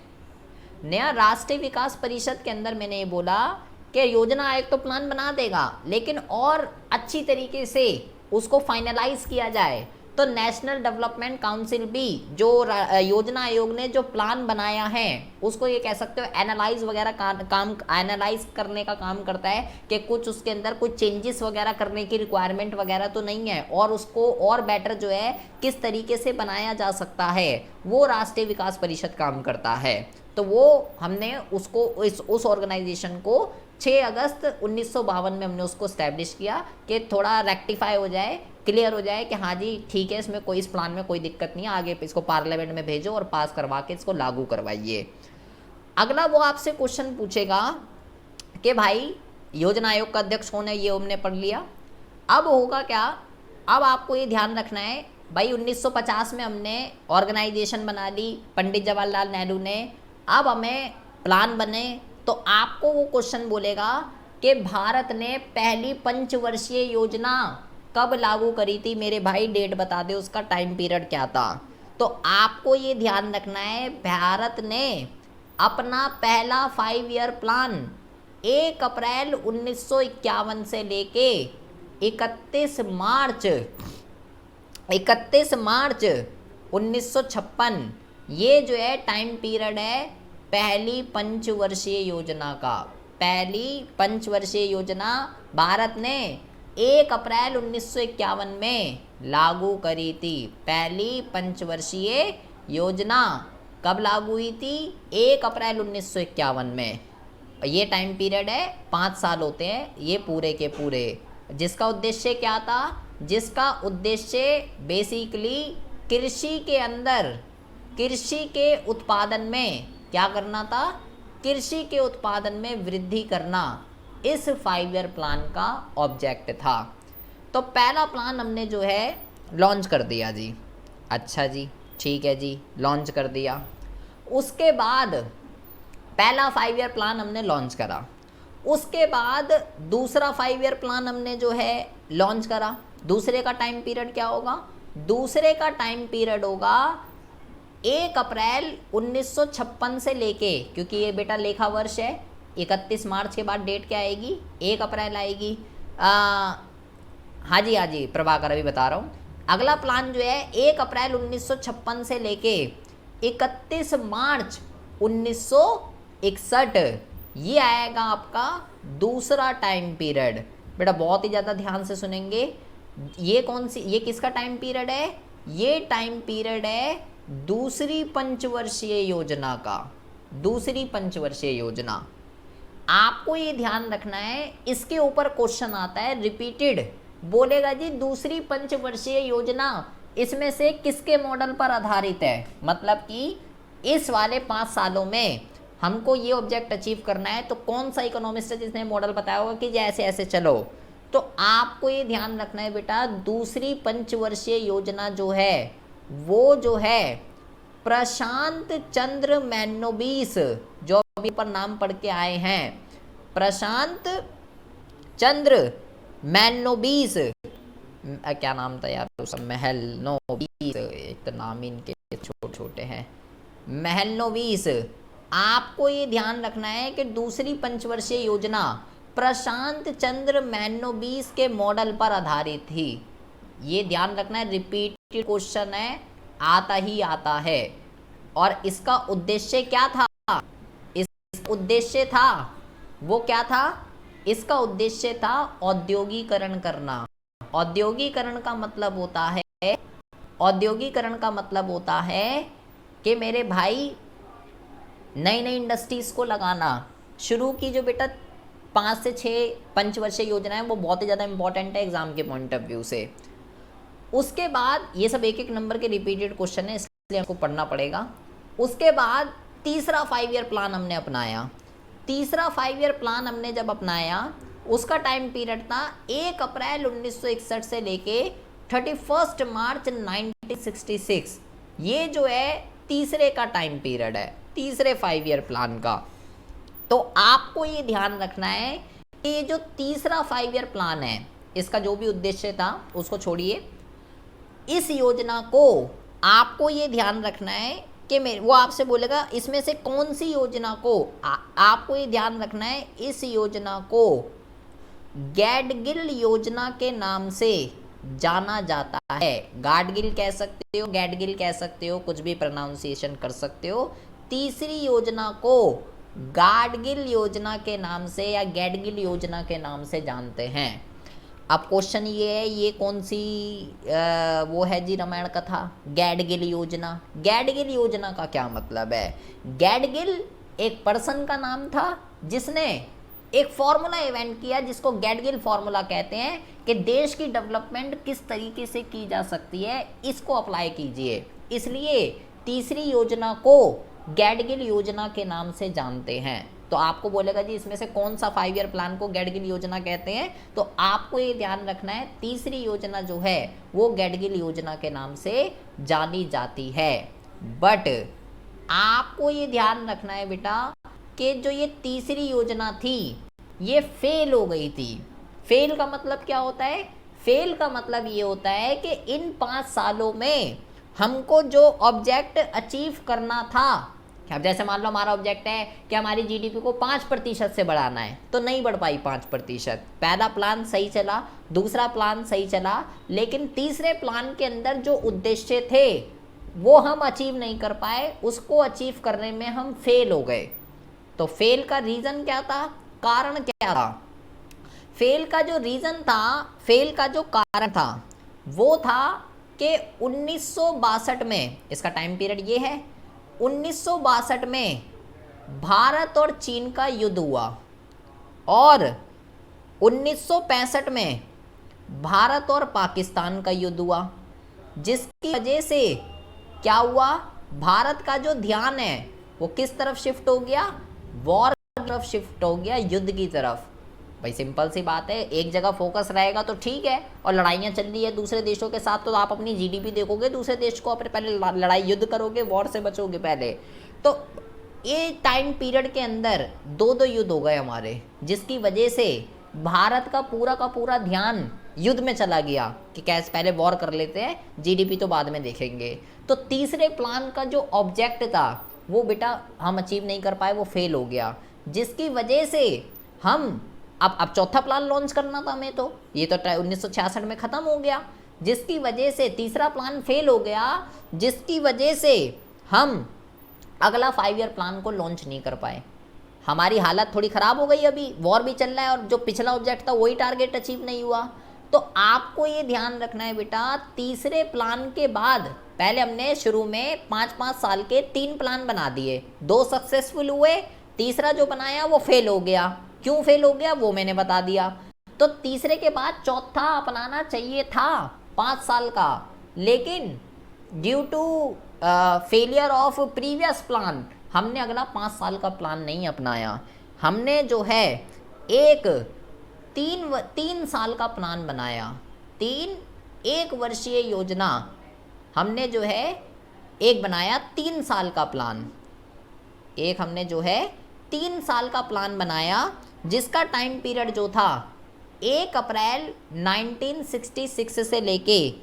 नया राष्ट्रीय विकास परिषद के अंदर मैंने ये बोला कि योजना आयोग तो प्लान बना देगा, लेकिन और अच्छी तरीके से उसको फाइनलाइज किया जाए तो नेशनल डेवलपमेंट काउंसिल भी, जो योजना आयोग ने जो प्लान बनाया है उसको ये कह सकते हो एनालाइज वगैरह काम एनालाइज करने का काम करता है कि कुछ उसके अंदर कुछ चेंजेस वगैरह करने की रिक्वायरमेंट वगैरह तो नहीं है, और उसको और बेटर जो है किस तरीके से बनाया जा सकता है वो राष्ट्रीय विकास परिषद काम करता है। तो वो हमने उसको उस ऑर्गेनाइजेशन को 6 अगस्त 1952 में हमने उसको स्टैब्लिश किया कि थोड़ा रेक्टिफाई हो जाए, क्लियर हो जाए कि हाँ जी ठीक है, इसमें कोई इस प्लान में कोई दिक्कत नहीं है, आगे इसको पार्लियामेंट में भेजो और पास करवा के इसको लागू करवाइए। अगला वो आपसे क्वेश्चन पूछेगा कि भाई योजना आयोग का अध्यक्ष कौन है, ये हमने पढ़ लिया। अब होगा क्या, अब आपको ये ध्यान रखना है भाई 1950 में हमने ऑर्गेनाइजेशन बना ली पंडित जवाहरलाल नेहरू ने, अब हमें प्लान बने, तो आपको वो क्वेश्चन बोलेगा कि भारत ने पहली पंचवर्षीय योजना कब लागू करी थी मेरे भाई, डेट बता दे, उसका टाइम पीरियड क्या था। तो आपको ये ध्यान रखना है भारत ने अपना पहला 5 ईयर प्लान 1 अप्रैल 1951 से लेके 31 मार्च 1956, ये जो है टाइम पीरियड है पहली पंचवर्षीय योजना का। पहली पंचवर्षीय योजना भारत ने 1 अप्रैल 1951 में लागू करी थी। पहली पंचवर्षीय योजना कब लागू हुई थी, 1 अप्रैल 1951 में। ये टाइम पीरियड है, 5 साल होते हैं ये पूरे के पूरे। जिसका उद्देश्य क्या था, जिसका उद्देश्य बेसिकली कृषि के अंदर, कृषि के उत्पादन में क्या करना था, कृषि के उत्पादन में वृद्धि करना, इस 5 ईयर प्लान का ऑब्जेक्ट था। तो पहला प्लान हमने जो है लॉन्च कर दिया जी। अच्छा जी ठीक है जी, लॉन्च कर दिया। उसके बाद पहला 5 ईयर प्लान हमने लॉन्च करा, उसके बाद दूसरा 5 ईयर प्लान हमने जो है लॉन्च करा। दूसरे का टाइम पीरियड क्या होगा, दूसरे का टाइम पीरियड होगा 1 अप्रैल 1956 से लेके, क्योंकि ये बेटा लेखा वर्ष है, 31 मार्च के बाद डेट क्या आएगी, 1 अप्रैल आएगी। हाँ जी प्रभाकर अभी बता रहा हूँ। अगला प्लान जो है 1 अप्रैल 1956 से लेके 31 मार्च 1961, ये आएगा आपका दूसरा टाइम पीरियड। बेटा बहुत ही ज़्यादा ध्यान से सुनेंगे, ये कौन सी, ये किसका टाइम पीरियड है, ये टाइम पीरियड है दूसरी पंचवर्षीय योजना का। दूसरी पंचवर्षीय योजना आपको ये ध्यान रखना है, इसके ऊपर क्वेश्चन आता है रिपीटेड, बोलेगा जी दूसरी पंचवर्षीय योजना इसमें से किसके मॉडल पर आधारित है, मतलब कि इस वाले 5 सालों में हमको ये ऑब्जेक्ट अचीव करना है, तो कौन सा इकोनॉमिस्ट है जिसने मॉडल बताया होगा कि ऐसे ऐसे चलो। तो आपको ये ध्यान रखना है बेटा, दूसरी पंचवर्षीय योजना जो है वो जो है प्रशांत चंद्र मैनोबिस, जो अभी पर नाम पढ़ के आए हैं, प्रशांत चंद्र मैनोबिस, क्या नाम था यार उसका, महलनोबिस, एक तो नाम इनके छोटे छोटे हैं, महलनोबिस। आपको ये ध्यान रखना है कि दूसरी पंचवर्षीय योजना प्रशांत चंद्र मैनोबिस के मॉडल पर आधारित थी। ये ध्यान रखना है, रिपीटेड क्वेश्चन है, आता ही आता है। और इसका उद्देश्य क्या था, इस उद्देश्य था वो क्या था, इसका उद्देश्य था औद्योगिकरण करना। औद्योगिकरण का मतलब होता है, औद्योगिकरण का मतलब होता है कि मेरे भाई नई नई इंडस्ट्रीज़ को लगाना। शुरू की जो बेटा 5 से 6 पंचवर्षीय योजना है वो बहुत ही ज़्यादा इंपॉर्टेंट है एग्जाम के पॉइंट ऑफ व्यू से। उसके बाद ये सब एक एक नंबर के रिपीटेड क्वेश्चन है, इसलिए हमको पढ़ना पड़ेगा। उसके बाद तीसरा 5 ईयर प्लान हमने अपनाया। तीसरा 5 ईयर प्लान हमने जब अपनाया, उसका टाइम पीरियड था 1 अप्रैल 1961 से लेके 31 मार्च 1966। ये जो है तीसरे का टाइम पीरियड है, तीसरे 5 ईयर प्लान का। तो आपको ये ध्यान रखना है कि ये जो तीसरा 5 ईयर प्लान है, इसका जो भी उद्देश्य था उसको छोड़िए, इस योजना को आपको ये ध्यान रखना है कि वो आपसे बोलेगा इसमें से कौन सी योजना को, आपको ये ध्यान रखना है इस योजना को गैडगिल योजना के नाम से जाना जाता है। गाडगिल कह सकते हो, गैडगिल कह सकते हो, कुछ भी प्रोनाउंसिएशन कर सकते हो। तीसरी योजना को गाडगिल योजना के नाम से या गैडगिल योजना के नाम से जानते हैं। अब क्वेश्चन ये है, ये कौन सी वो है जी रामायण कथा, गैडगिल योजना। गैडगिल योजना का क्या मतलब है? गैडगिल एक पर्सन का नाम था जिसने एक फॉर्मूला इवेंट किया जिसको गैडगिल फॉर्मूला कहते हैं कि देश की डेवलपमेंट किस तरीके से की जा सकती है, इसको अप्लाई कीजिए। इसलिए तीसरी योजना को गैडगिल योजना के नाम से जानते हैं। तो आपको बोलेगा जी इसमें से कौन सा 5 ईयर प्लान को गैडगिल योजना कहते हैं, तो आपको ये ध्यान रखना है तीसरी योजना जो है वो गैडगिल योजना के नाम से जानी जाती है। बट आपको ये ध्यान रखना है बेटा कि जो ये तीसरी योजना थी ये फेल हो गई थी। फेल का मतलब क्या होता है? फेल का मतलब ये होता है कि इन 5 सालों में हमको जो ऑब्जेक्ट अचीव करना था, अब जैसे मान लो हमारा ऑब्जेक्ट है कि हमारी जीडीपी को 5% से बढ़ाना है, तो नहीं बढ़ पाई 5%। पहला प्लान सही चला, दूसरा प्लान सही चला, लेकिन तीसरे प्लान के अंदर जो उद्देश्य थे वो हम अचीव नहीं कर पाए, उसको अचीव करने में हम फेल हो गए। तो फेल का रीज़न क्या था, कारण क्या था? फेल का जो रीज़न था, फेल का जो कारण था वो था कि 1962 में, इसका टाइम पीरियड ये है, 1962 में भारत और चीन का युद्ध हुआ और 1965 में भारत और पाकिस्तान का युद्ध हुआ, जिसकी वजह से क्या हुआ, भारत का जो ध्यान है वो किस तरफ शिफ्ट हो गया, वॉर की तरफ शिफ्ट हो गया, युद्ध की तरफ। भाई सिंपल सी बात है, एक जगह फोकस रहेगा तो ठीक है, और लड़ाइयाँ चल रही है दूसरे देशों के साथ तो आप अपनी जीडीपी देखोगे, दूसरे देश को अपने पहले लड़ाई युद्ध करोगे, वॉर से बचोगे पहले। तो ये टाइम पीरियड के अंदर 2 युद्ध हो गए हमारे, जिसकी वजह से भारत का पूरा ध्यान युद्ध में चला गया कि कैसे पहले वॉर कर लेते हैं, जीडीपी तो बाद में देखेंगे। तो तीसरे प्लान का जो ऑब्जेक्ट था वो बेटा हम अचीव नहीं कर पाए, वो फेल हो गया, जिसकी वजह से हम अब चौथा प्लान लॉन्च करना था हमें, तो ये तो 1966 में ख़त्म हो गया, जिसकी वजह से तीसरा प्लान फेल हो गया, जिसकी वजह से हम अगला 5 ईयर प्लान को लॉन्च नहीं कर पाए। हमारी हालत थोड़ी ख़राब हो गई, अभी वॉर भी चल रहा है और जो पिछला ऑब्जेक्ट था वही टारगेट अचीव नहीं हुआ। तो आपको ये ध्यान रखना है बेटा, तीसरे प्लान के बाद पहले हमने शुरू में 5-5 साल के 3 प्लान बना दिए, 2 सक्सेसफुल हुए, तीसरा जो बनाया वो फेल हो गया। क्यों फेल हो गया वो मैंने बता दिया। तो तीसरे के बाद चौथा अपनाना चाहिए था 5 साल का, लेकिन due to failure of previous plan हमने अगला 5 साल का प्लान नहीं अपनाया। हमने जो है एक 3 साल का प्लान बनाया। 1 वर्षीय योजना हमने जो है एक बनाया 3 साल का प्लान। एक हमने जो है 3 साल का प्लान बनाया, जिसका टाइम पीरियड जो था 1 अप्रैल 1966 से लेके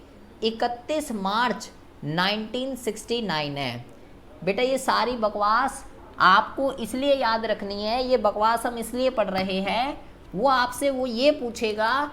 31 मार्च 1969 है। बेटा ये सारी बकवास आपको इसलिए याद रखनी है, ये बकवास हम इसलिए पढ़ रहे हैं, वो आपसे वो ये पूछेगा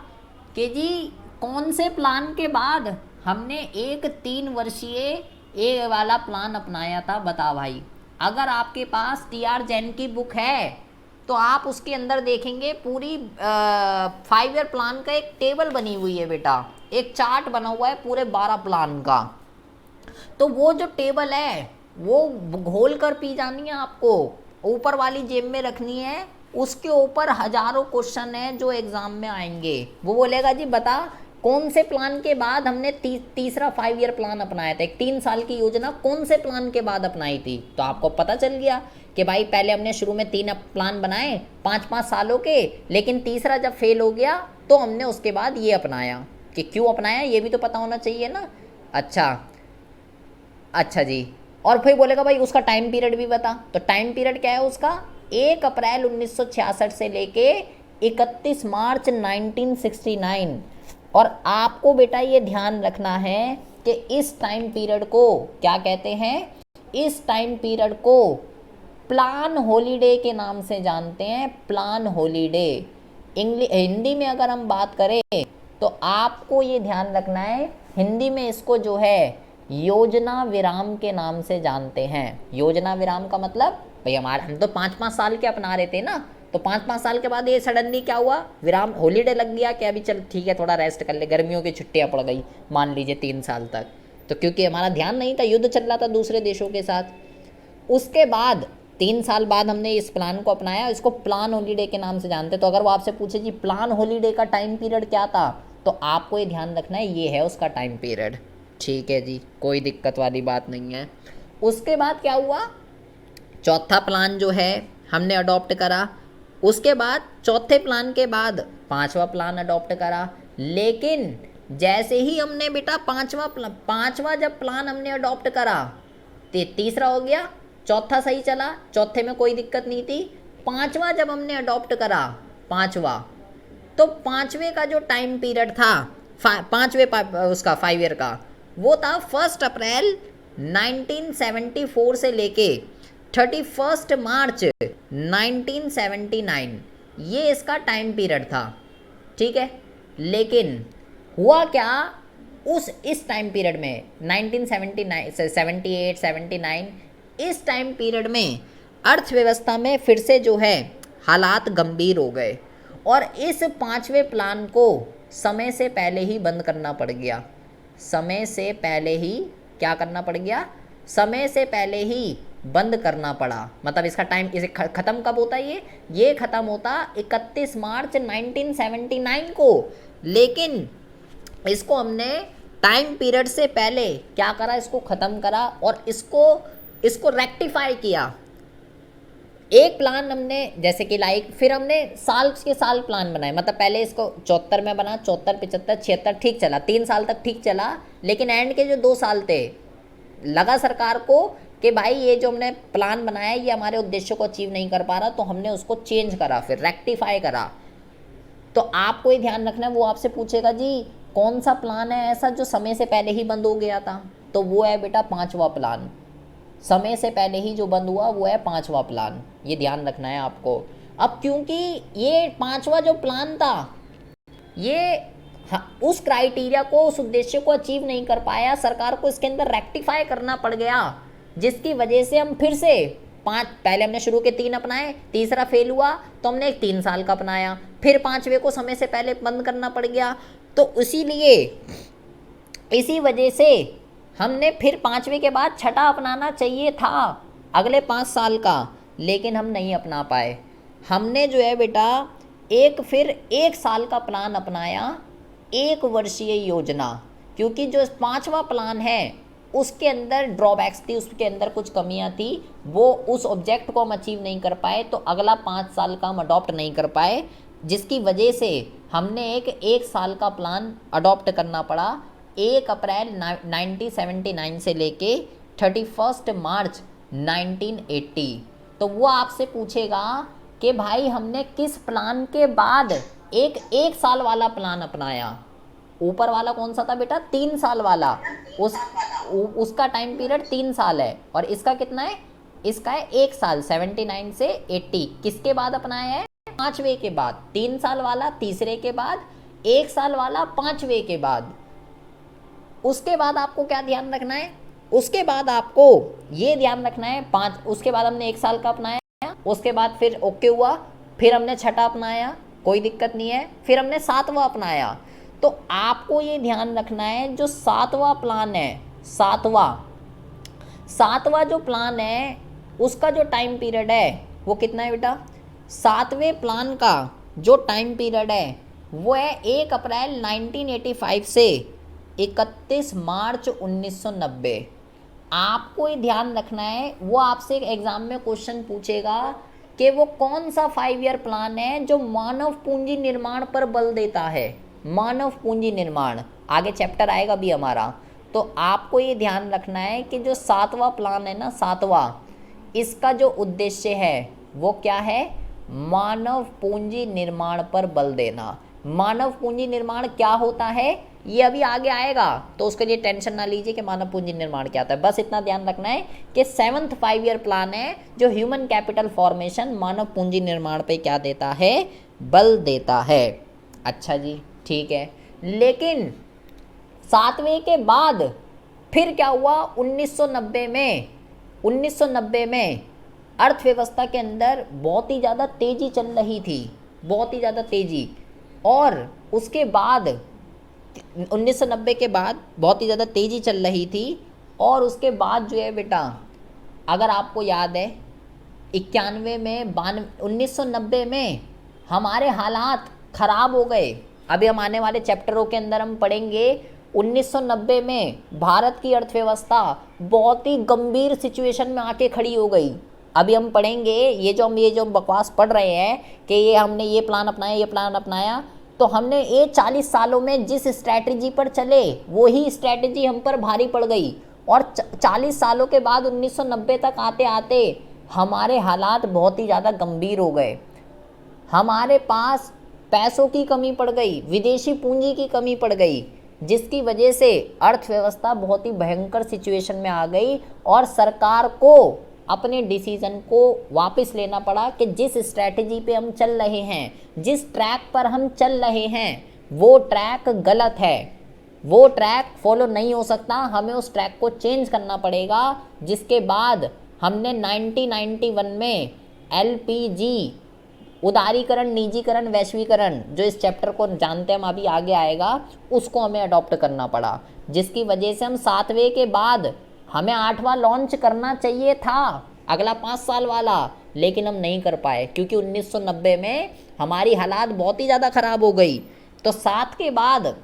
कि जी कौन से प्लान के बाद हमने एक 3 वर्षीय ए वाला प्लान अपनाया था, बता भाई। अगर आपके पास TR जैन की बुक है तो आप उसके अंदर देखेंगे पूरी 5 ईयर प्लान का एक टेबल बनी हुई है बेटा, एक चार्ट बना हुआ है पूरे 12 प्लान का। तो वो जो टेबल है वो घोल कर पी जानी है आपको, ऊपर वाली जेब में रखनी है। उसके ऊपर हजारों क्वेश्चन है जो एग्जाम में आएंगे। वो बोलेगा जी बता कौन से प्लान के बाद हमने तीसरा 5 ईयर प्लान अपनाया था, एक 3 साल की योजना कौन से प्लान के बाद अपनाई थी। तो आपको पता चल गया कि भाई पहले हमने शुरू में 3 प्लान बनाए 5-5 सालों के, लेकिन तीसरा जब फेल हो गया तो हमने उसके बाद ये अपनाया। कि क्यों अपनाया ये भी तो पता होना चाहिए ना। अच्छा जी, और फिर बोलेगा भाई उसका टाइम पीरियड भी बता। तो टाइम पीरियड क्या है उसका, 1 अप्रैल 1966 से लेके 31 मार्च 1969। और आपको बेटा ये ध्यान रखना है कि इस टाइम पीरियड को क्या कहते हैं, इस टाइम पीरियड को प्लान हॉलीडे के नाम से जानते हैं, प्लान हॉलीडे। हिंदी में अगर हम बात करें तो आपको ये ध्यान रखना है, हिंदी में इसको जो है योजना विराम के नाम से जानते हैं। योजना विराम का मतलब भाई हम तो 5-5 साल के अपना रहे थे ना, तो 5-5 साल के बाद ये सडनली क्या हुआ, विराम हॉलीडे लग गया कि अभी चल ठीक है थोड़ा रेस्ट कर ले, गर्मियों की छुट्टियां पड़ गई मान लीजिए 3 साल तक। तो क्योंकि हमारा ध्यान नहीं था, युद्ध चल रहा था दूसरे देशों के साथ। उसके बाद 3 साल बाद हमने इस प्लान को अपनाया, इसको प्लान हॉलीडे के नाम से जानते। तो अगर वो आपसे पूछे जी प्लान हॉलीडे का टाइम पीरियड क्या था, तो आपको ये ध्यान रखना है ये है उसका टाइम पीरियड। ठीक है जी, कोई दिक्कत वाली बात नहीं है। उसके बाद क्या हुआ, चौथा प्लान जो है हमने अडॉप्ट करा। उसके बाद चौथे प्लान के बाद 5वां प्लान अडॉप्ट करा। लेकिन जैसे ही हमने बेटा पाँचवा जब प्लान हमने अडॉप्ट करा तो तीसरा हो गया, चौथा सही चला, चौथे में कोई दिक्कत नहीं थी। 5वां जब हमने अडॉप्ट करा, 5वां, तो 5वें का जो टाइम पीरियड था, 5वें उसका 5 ईयर का, वो था 1 अप्रैल 1974 से लेके 31 मार्च 1979। ये इसका टाइम पीरियड था। ठीक है, लेकिन हुआ क्या, इस टाइम पीरियड में 1979 78 79 इस टाइम पीरियड में अर्थव्यवस्था में फिर से जो है हालात गंभीर हो गए और इस 5वें प्लान को समय से पहले ही बंद करना पड़ गया। समय से पहले ही क्या करना पड़ गया, समय से पहले ही बंद करना पड़ा। मतलब इसका टाइम, इसे ख़त्म कब होता है, ये ख़त्म होता 31 मार्च 1979 को। लेकिन इसको हमने टाइम पीरियड से पहले क्या करा, इसको ख़त्म करा और इसको रेक्टिफाई किया। एक प्लान हमने जैसे कि फिर हमने साल के साल प्लान बनाए। मतलब पहले इसको 74 में बना, 74, 75, 76 ठीक चला, 3 साल तक ठीक चला। लेकिन एंड के जो 2 साल थे लगा सरकार को कि भाई ये जो हमने प्लान बनाया ये हमारे उद्देश्य को अचीव नहीं कर पा रहा, तो हमने उसको चेंज करा, फिर रेक्टिफाई करा। तो आपको ये ध्यान रखना है, वो आपसे पूछेगा जी कौन सा प्लान है ऐसा जो समय से पहले ही बंद हो गया था, तो वो है बेटा 5वां प्लान। समय से पहले ही जो बंद हुआ वो है 5वां प्लान, ये ध्यान रखना है आपको। अब क्योंकि ये 5वां जो प्लान था ये उस क्राइटेरिया को, उस उद्देश्य को अचीव नहीं कर पाया, सरकार को इसके अंदर रेक्टिफाई करना पड़ गया, जिसकी वजह से हम फिर से पहले हमने शुरू के 3 अपनाए, तीसरा फेल हुआ तो हमने एक 3 साल का अपनाया, फिर 5वें को समय से पहले बंद करना पड़ गया। तो इसी वजह से हमने फिर 5वें के बाद छठा अपनाना चाहिए था अगले 5 साल का, लेकिन हम नहीं अपना पाए। हमने जो है बेटा फिर 1 साल का प्लान अपनाया, 1 वर्षीय योजना, क्योंकि जो 5वां प्लान है उसके अंदर ड्रॉबैक्स थी, उसके अंदर कुछ कमियां थी, वो उस ऑब्जेक्ट को हम अचीव नहीं कर पाए, तो अगला 5 साल का हम अडॉप्ट नहीं कर पाए, जिसकी वजह से हमने एक 1 साल का प्लान अडॉप्ट करना पड़ा। 1 अप्रैल 1979 से लेके 31 मार्च 1980। तो वो आपसे पूछेगा कि भाई हमने किस प्लान के बाद एक साल वाला प्लान अपनाया। ऊपर वाला कौन सा था बेटा? 3 साल वाला। उसका टाइम पीरियड 3 साल है, और इसका कितना है? इसका है 1 साल, 79 से 80। किसके बाद अपनाया है? 5वें के बाद। 3 साल वाला तीसरे के बाद, 1 साल वाला 5वें के बाद। उसके बाद आपको क्या ध्यान रखना है? उसके बाद आपको ये ध्यान रखना है, उसके बाद हमने 1 साल का अपनाया, उसके बाद फिर ओके हुआ, फिर हमने 6ठा अपनाया, कोई दिक्कत नहीं है, फिर हमने 7वां अपनाया। तो आपको ये ध्यान रखना है, जो 7वां प्लान है, 7वां जो प्लान है उसका जो टाइम पीरियड है वो कितना है बेटा? 7वें प्लान का जो टाइम पीरियड है वो है 1 अप्रैल 1985 से 31 मार्च 1990। आपको ये ध्यान रखना है, वो आपसे एग्जाम में क्वेश्चन पूछेगा कि वो कौन सा 5 ईयर प्लान है जो मानव पूंजी निर्माण पर बल देता है। मानव पूंजी निर्माण आगे चैप्टर आएगा भी हमारा। तो आपको ये ध्यान रखना है कि जो 7वां प्लान है ना, 7वां, इसका जो उद्देश्य है वो क्या है? मानव पूंजी निर्माण पर बल देना। मानव पूंजी निर्माण क्या होता है ये अभी आगे आएगा, तो उसके लिए टेंशन ना लीजिए कि मानव पूंजी निर्माण क्या होता है। बस इतना ध्यान रखना है कि 7th 5 ईयर प्लान है जो ह्यूमन कैपिटल फॉर्मेशन, मानव पूंजी निर्माण पे क्या देता है? बल देता है। अच्छा जी, ठीक है। लेकिन 7वें के बाद फिर क्या हुआ? 1990 में अर्थव्यवस्था के अंदर बहुत ही ज़्यादा तेज़ी चल रही थी, बहुत ही ज़्यादा तेज़ी। और उसके बाद 1990 के बाद बहुत ही ज़्यादा तेज़ी चल रही थी, और उसके बाद जो है बेटा, अगर आपको याद है 1990 में हमारे हालात ख़राब हो गए। अभी हम आने वाले चैप्टरों के अंदर हम पढ़ेंगे 1990 में भारत की अर्थव्यवस्था बहुत ही गंभीर सिचुएशन में आके खड़ी हो गई। अभी हम पढ़ेंगे ये जो बकवास पढ़ रहे हैं कि ये हमने ये प्लान अपनाया, तो हमने ये 40 सालों में जिस स्ट्रैटेजी पर चले वही स्ट्रैटेजी हम पर भारी पड़ गई, और 40 सालों के बाद 1990 तक आते आते हमारे हालात बहुत ही ज़्यादा गंभीर हो गए। हमारे पास पैसों की कमी पड़ गई, विदेशी पूंजी की कमी पड़ गई, जिसकी वजह से अर्थव्यवस्था बहुत ही भयंकर सिचुएशन में आ गई, और सरकार को अपने डिसीजन को वापस लेना पड़ा कि जिस स्ट्रैटेजी पे हम चल रहे हैं, जिस ट्रैक पर हम चल रहे हैं, वो ट्रैक गलत है, वो ट्रैक फॉलो नहीं हो सकता, हमें उस ट्रैक को चेंज करना पड़ेगा। जिसके बाद हमने 1991 में LPG, उदारीकरण, निजीकरण, वैश्वीकरण, जो इस चैप्टर को जानते हैं हम, अभी आगे आएगा, उसको हमें अडॉप्ट करना पड़ा, जिसकी वजह से हम 7वें के बाद हमें 8वां लॉन्च करना चाहिए था, अगला 5 साल वाला, लेकिन हम नहीं कर पाए क्योंकि 1990 में हमारी हालात बहुत ही ज़्यादा ख़राब हो गई। तो 7 के बाद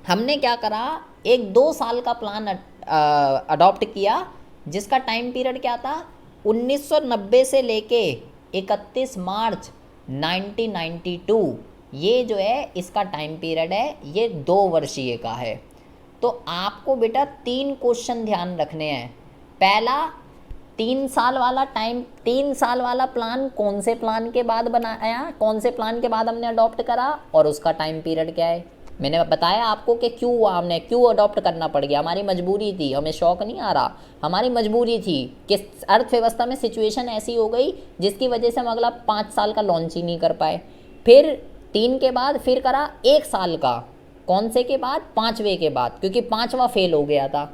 हमने क्या करा? एक 2 साल का प्लान अडॉप्ट किया, जिसका टाइम पीरियड क्या था? 1990 से लेके 31 मार्च 1992। ये जो है इसका टाइम पीरियड है, ये 2 वर्षीय का है। तो आपको बेटा 3 क्वेश्चन ध्यान रखने हैं। पहला, 3 साल वाला प्लान कौन से प्लान के बाद बनाया, कौन से प्लान के बाद हमने अडॉप्ट करा, और उसका टाइम पीरियड क्या है। मैंने बताया आपको कि क्यों अडॉप्ट करना पड़ गया। हमारी मजबूरी थी, हमें शौक नहीं आ रहा, हमारी मजबूरी थी कि अर्थव्यवस्था में सिचुएशन ऐसी हो गई जिसकी वजह से हम अगला 5 साल का लॉन्च ही नहीं कर पाए। फिर 3 के बाद फिर करा 1 साल का, कौन से के बाद? 5वें के बाद, क्योंकि 5वां फेल हो गया था।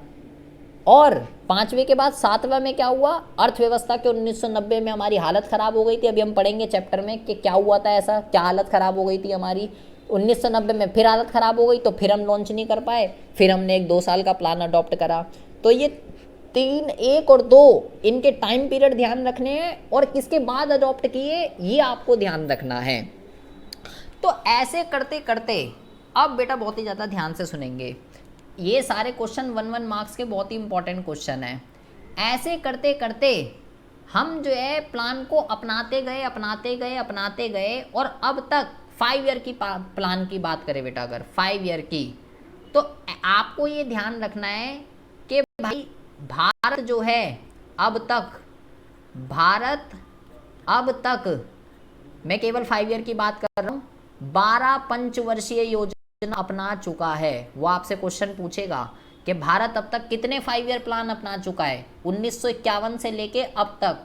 और 5वें के बाद 7वां में क्या हुआ? अर्थव्यवस्था के 1990 में हमारी हालत ख़राब हो गई थी। अभी हम पढ़ेंगे चैप्टर में कि क्या हुआ था, ऐसा क्या हालत ख़राब हो गई थी हमारी। 1990 में फिर हालत ख़राब हो गई, तो फिर हम लॉन्च नहीं कर पाए, फिर हमने एक 2 साल का प्लान अडॉप्ट करा। तो ये 3, 1 और 2 इनके टाइम पीरियड ध्यान रखने हैं और किसके बाद अडॉप्ट किए ये आपको ध्यान रखना है। तो ऐसे करते करते अब बेटा बहुत ही ज़्यादा ध्यान से सुनेंगे, ये सारे क्वेश्चन 1 मार्क्स के बहुत ही इंपॉर्टेंट क्वेश्चन हैं। ऐसे करते करते हम जो है प्लान को अपनाते गए और अब तक 5 ईयर की प्लान की बात करें बेटा, अगर 5 ईयर की, तो आपको ये ध्यान रखना है कि भाई भारत जो है अब तक मैं केवल 5 ईयर की बात कर रहा हूँ, 12 पंचवर्षीय योजना अपना चुका है। वो आपसे क्वेश्चन पूछेगा कि भारत अब तक कितने 5 ईयर प्लान अपना चुका है 1951 से लेके अब तक।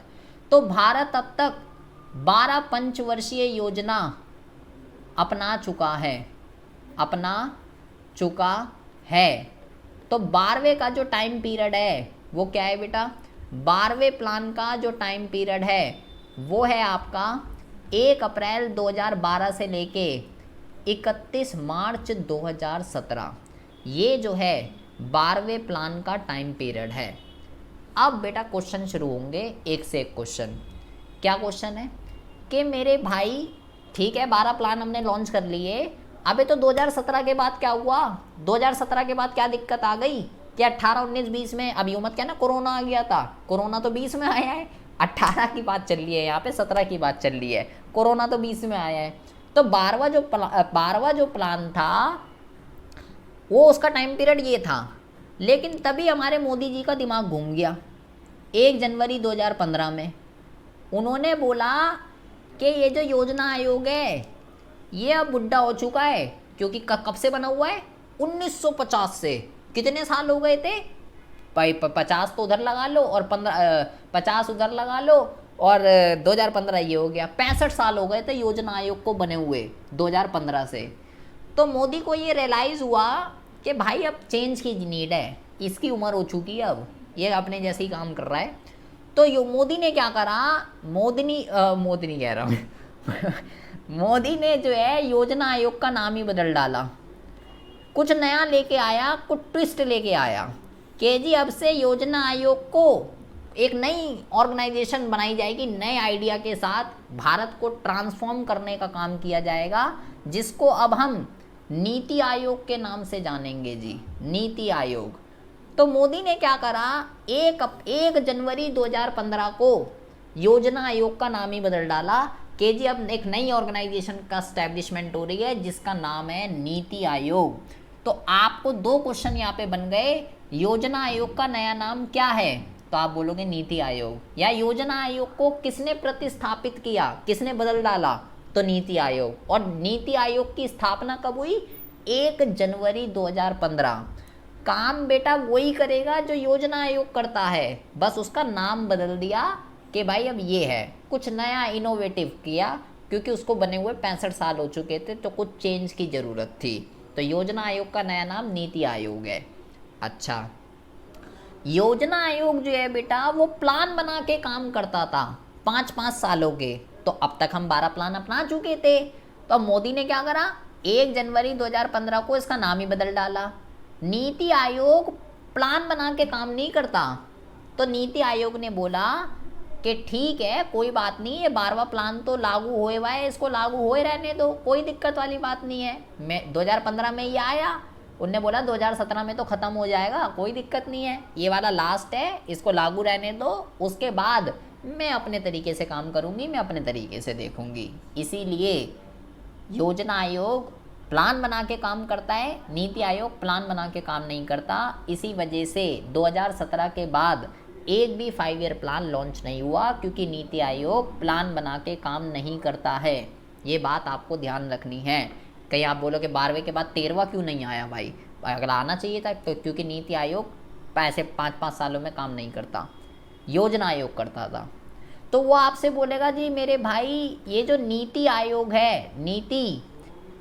तो भारत अब तक 12 पंचवर्षीय योजना अपना चुका है। तो 12वें का जो टाइम पीरियड है वो क्या है बेटा, 12वें प्लान का जो टाइम पीरियड है वो है आपका 1 अप्रैल 2012 से लेके 31 मार्च 2017। ये जो है 12वें प्लान का टाइम पीरियड है। अब बेटा क्वेश्चन शुरू होंगे, एक से एक क्वेश्चन। क्या क्वेश्चन है कि मेरे भाई ठीक है 12 प्लान हमने लॉन्च कर लिए, अबे तो 2017 के बाद क्या हुआ, 2017 के बाद क्या दिक्कत आ गई कि 18, 19, 20 में, अब यूँ मत कहना कोरोना आ गया था, कोरोना तो 20 में आया है, 18 की बात चल रही है यहाँ पे, 17 की बात चल रही है, कोरोना तो 20 में आया है। तो 12वां जो प्लान था वो उसका टाइम पीरियड ये था, लेकिन तभी हमारे मोदी जी का दिमाग घूम गया 1 जनवरी 2015 में। उन्होंने बोला कि ये जो योजना आयोग है ये अब बुढ़ा हो चुका है, क्योंकि कब से बना हुआ है 1950 से, कितने साल हो गए थे, 50 तो उधर लगा लो और 50 उधर लगा लो और 2015 ये हो गया, 65 साल हो गए थे योजना आयोग को बने हुए 2015 से। तो मोदी को ये रियलाइज़ हुआ कि भाई अब चेंज की नीड है, इसकी उम्र हो चुकी है, अब ये अपने जैसे ही काम कर रहा है। तो मोदी ने क्या करा, मोदी कह रहा हूँ मोदी ने जो है योजना आयोग का नाम ही बदल डाला, कुछ नया लेके आया, कुछ ट्विस्ट लेके आया कि जी अब से योजना आयोग को एक नई ऑर्गेनाइजेशन बनाई जाएगी, नए आइडिया के साथ भारत को ट्रांसफॉर्म करने का काम किया जाएगा, जिसको अब हम नीति आयोग के नाम से जानेंगे जी, नीति आयोग। तो मोदी ने क्या करा, 1 जनवरी 2015 को योजना आयोग का नाम ही बदल डाला कि जी अब एक नई ऑर्गेनाइजेशन का स्टैब्लिशमेंट हो रही है जिसका नाम है नीति आयोग। तो आपको 2 क्वेश्चन यहाँ पे बन गए, योजना आयोग का नया नाम क्या है, तो आप बोलोगे नीति आयोग, या योजना आयोग को किसने प्रतिस्थापित किया, किसने बदल डाला, तो नीति आयोग। और नीति आयोग की स्थापना कब हुई, 1 जनवरी 2015। काम बेटा वही करेगा जो योजना आयोग करता है, बस उसका नाम बदल दिया कि भाई अब ये है, कुछ नया इनोवेटिव किया, क्योंकि उसको बने हुए 65 साल हो चुके थे, तो कुछ चेंज की ज़रूरत थी। तो योजना आयोग का नया नाम नीति आयोग है। अच्छा, योजना आयोग जो है बेटा वो प्लान बना के काम करता था 5-5 सालों के, तो अब तक हम 12 प्लान अपना चुके थे। तो अब मोदी ने क्या करा, 1 जनवरी 2015 को इसका नाम ही बदल डाला। नीति आयोग प्लान बना के काम नहीं करता, तो नीति आयोग ने बोला कि ठीक है कोई बात नहीं, ये 12वां प्लान तो लागू होए हुआ है, इसको लागू होए रहने दो, कोई दिक्कत वाली बात नहीं है। मैं 2015 में ये आया, उनने बोला 2017 में तो ख़त्म हो जाएगा, कोई दिक्कत नहीं है, ये वाला लास्ट है, इसको लागू रहने दो, उसके बाद मैं अपने तरीके से काम करूँगी, मैं अपने तरीके से देखूँगी। इसीलिए योजना आयोग प्लान बना के काम करता है, नीति आयोग प्लान बना के काम नहीं करता। इसी वजह से 2017 के बाद एक भी 5 ईयर प्लान लॉन्च नहीं हुआ, क्योंकि नीति आयोग प्लान बना के काम नहीं करता है। ये बात आपको ध्यान रखनी है। कहीं आप बोलो कि 12वें के बाद 13वां क्यों नहीं आया, भाई अगर आना चाहिए था, तो क्योंकि नीति आयोग ऐसे 5-5 सालों में काम नहीं करता, योजना आयोग करता था। तो वो आपसे बोलेगा जी मेरे भाई ये जो नीति आयोग है, नीति,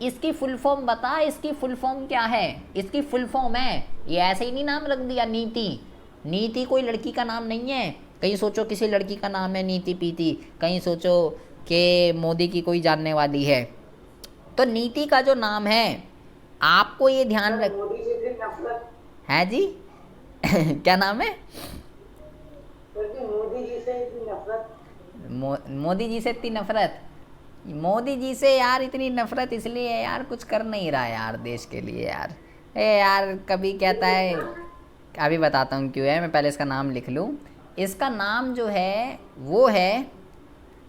इसकी फुल फॉर्म बता, इसकी फुल फॉर्म क्या है, इसकी फुल फॉर्म है, ये ऐसे ही नहीं नाम रख दिया नीति। नीति कोई लड़की का नाम नहीं है, कहीं सोचो किसी लड़की का नाम है नीति पीती, कहीं सोचो कि मोदी की कोई जानने वाली है। तो नीति का जो नाम है आपको ये ध्यान रख है जी क्या नाम है, क्योंकि मोदी जी से इतनी नफरत। मोदी जी से इतनी नफरत? मोदी जी से यार इतनी नफरत इसलिए है यार, कुछ कर नहीं रहा यार देश के लिए यार। ए यार कभी कहता है, अभी बताता हूँ क्यों है, मैं पहले इसका नाम लिख लूँ। इसका नाम जो है वो है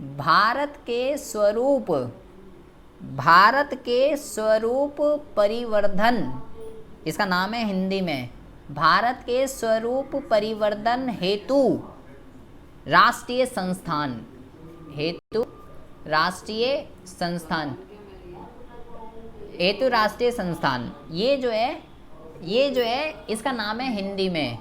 भारत के स्वरूप, भारत के स्वरूप परिवर्धन। इसका नाम है हिंदी में भारत के स्वरूप परिवर्धन हेतु राष्ट्रीय संस्थान, हेतु राष्ट्रीय संस्थान, हेतु राष्ट्रीय संस्थान। ये जो है इसका नाम है हिंदी में।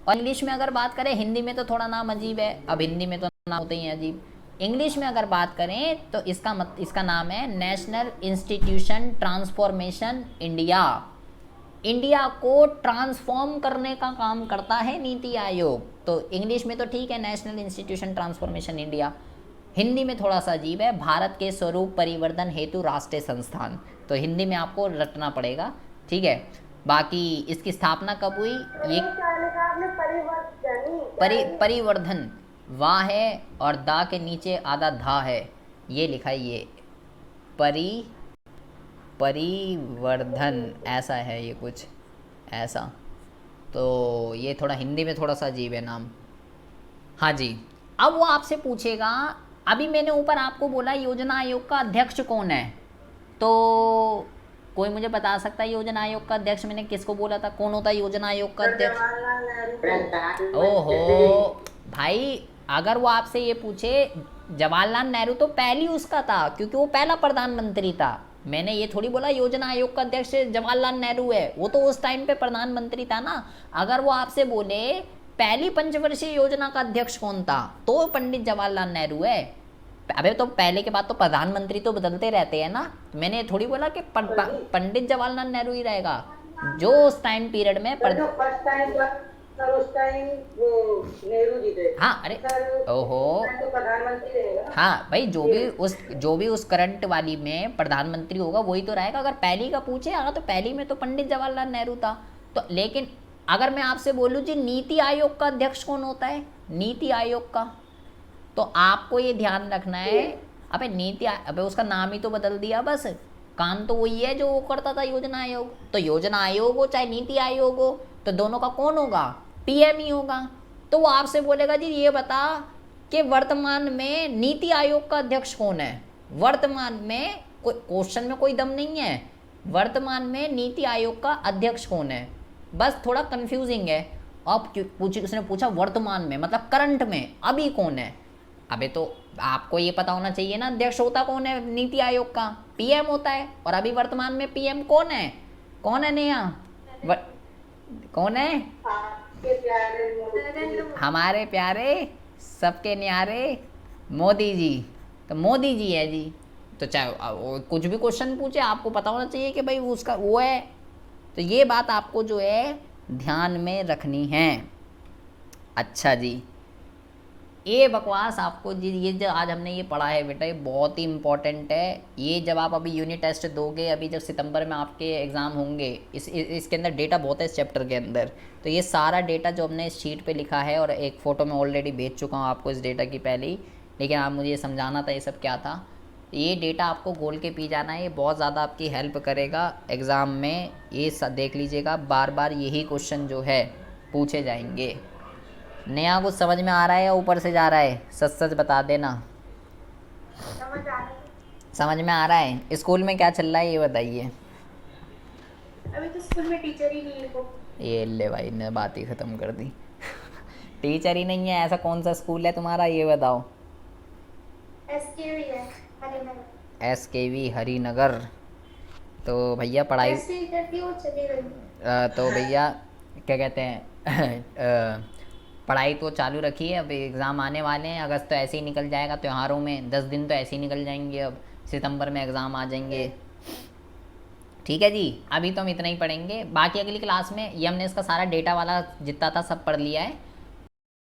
और इंग्लिश में अगर बात करें, हिंदी में तो थोड़ा नाम अजीब है, अब हिंदी में तो नाम होते ही हैं अजीब। इंग्लिश में अगर बात करें तो इसका नाम है national institution transformation India. India को ट्रांसफॉर्म करने का काम करता है नीति आयोग। तो इंग्लिश में तो ठीक है, national institution transformation India. Hindi में थोड़ा सा अजीब है, भारत के स्वरूप परिवर्तन हेतु राष्ट्रीय संस्थान। तो हिंदी में आपको रटना पड़ेगा, ठीक है। बाकी इसकी स्थापना कब हुई? ये परिवर्धन, वाह है और दा के नीचे आधा धा है, ये लिखा है, ये परिवर्धन ऐसा है, ये कुछ ऐसा। तो ये थोड़ा हिंदी में थोड़ा सा अजीब है नाम। हाँ जी, अब वो आपसे पूछेगा, अभी मैंने ऊपर आपको बोला योजना आयोग का अध्यक्ष कौन है, तो कोई मुझे बता सकता है योजना आयोग का अध्यक्ष मैंने किसको बोला था, कौन होता है योजना आयोग का अध्यक्ष? ओहो भाई, अगर वो आपसे ये पूछे, जवाहरलाल नेहरू तो पहली उसका था क्योंकि वो पहला प्रधानमंत्री था। मैंने ये थोड़ी बोला योजना आयोग का अध्यक्ष जवाहरलाल नेहरू है, वो तो उस टाइम पे प्रधानमंत्री था ना। अगर वो आपसे बोले पहली पंचवर्षीय योजना का अध्यक्ष कौन था, तो पंडित जवाहरलाल नेहरू है। अबे तो पहले के बाद तो प्रधानमंत्री तो बदलते रहते हैं ना, मैंने थोड़ी बोला कि पंडित जवाहरलाल नेहरू ही रहेगा, जो उस टाइम पीरियड में उस टाइम वो नेहरू जी थे। हाँ अरे ओहो, तो प्रधानमंत्री रहेगा। हाँ भाई, जो भी उस करंट वाली में प्रधानमंत्री होगा वही तो रहेगा। अगर पहली का पूछे अगर तो पहली में तो पंडित जवाहरलाल नेहरू था। तो लेकिन अगर मैं आपसे बोलूँ जी नीति आयोग का अध्यक्ष कौन होता है, नीति आयोग का, तो आपको ये ध्यान रखना है, अबे उसका नाम ही तो बदल दिया, बस काम तो वही है जो वो करता था योजना आयोग। तो योजना आयोग हो चाहे नीति आयोग हो, तो दोनों का कौन होगा? पीएम ही होगा। तो वो आपसे बोलेगा जी ये बता कि वर्तमान में नीति आयोग का अध्यक्ष कौन है। वर्तमान में कोई क्वेश्चन में कोई दम नहीं है, वर्तमान में नीति आयोग का अध्यक्ष कौन है, बस थोड़ा कंफ्यूजिंग है। अब उसने पूछा वर्तमान में मतलब करंट में, अभी कौन है। अबे तो आपको ये पता होना चाहिए ना, अध्यक्ष होता कौन है नीति आयोग का? पीएम होता है। और अभी वर्तमान में पीएम कौन है? कौन है नेहा? कौन है? हमारे प्यारे सबके न्यारे मोदी जी। तो मोदी जी है जी। तो चाहे कुछ भी क्वेश्चन पूछे आपको पता होना चाहिए कि भाई उसका वो है। तो ये बात आपको जो है ध्यान में रखनी है। अच्छा जी, ये बकवास आपको जी, ये जो आज हमने ये पढ़ा है बेटा, ये बहुत ही इम्पॉर्टेंट है। ये जब आप अभी यूनिट टेस्ट दोगे, अभी जब सितंबर में आपके एग्ज़ाम होंगे, इसके अंदर डेटा बहुत है इस चैप्टर के अंदर। तो ये सारा डेटा जो हमने इस शीट पे लिखा है, और एक फ़ोटो मैं ऑलरेडी भेज चुका हूँ आपको इस डेटा की पहले ही, लेकिन आप मुझे ये समझाना था ये सब क्या था। ये डेटा आपको गोल के पी जाना है, ये बहुत ज़्यादा आपकी हेल्प करेगा एग्ज़ाम में। ये देख लीजिएगा, बार बार यही क्वेश्चन जो है पूछे जाएंगे। नया कुछ समझ में आ रहा है या ऊपर से जा रहा है? सच सच बता देना। समझ में आ रहा है? स्कूल में क्या चल रहा है ये बताइए। अभी तो स्कूल में टीचर ही नहीं है। ये ले भाई ने बात ही ख़त्म कर दी। टीचर ही नहीं है, ऐसा कौन सा स्कूल है तुम्हारा ये बताओ? एसकेवी है हरिनगर। एसकेवी हरिनगर। तो भैया पढ़ाई तो भैया क्या कहते हैं पढ़ाई तो चालू रखिए। अब एग्ज़ाम आने वाले हैं, अगस्त तो ऐसे ही निकल जाएगा त्योहारों में, 10 दिन तो ऐसे ही निकल जाएंगे। अब सितंबर में एग्ज़ाम आ जाएंगे। ठीक है जी, अभी तो हम इतना ही पढ़ेंगे। बाकी अगली क्लास में ये हमने इसका सारा डेटा वाला जितना था सब पढ़ लिया है।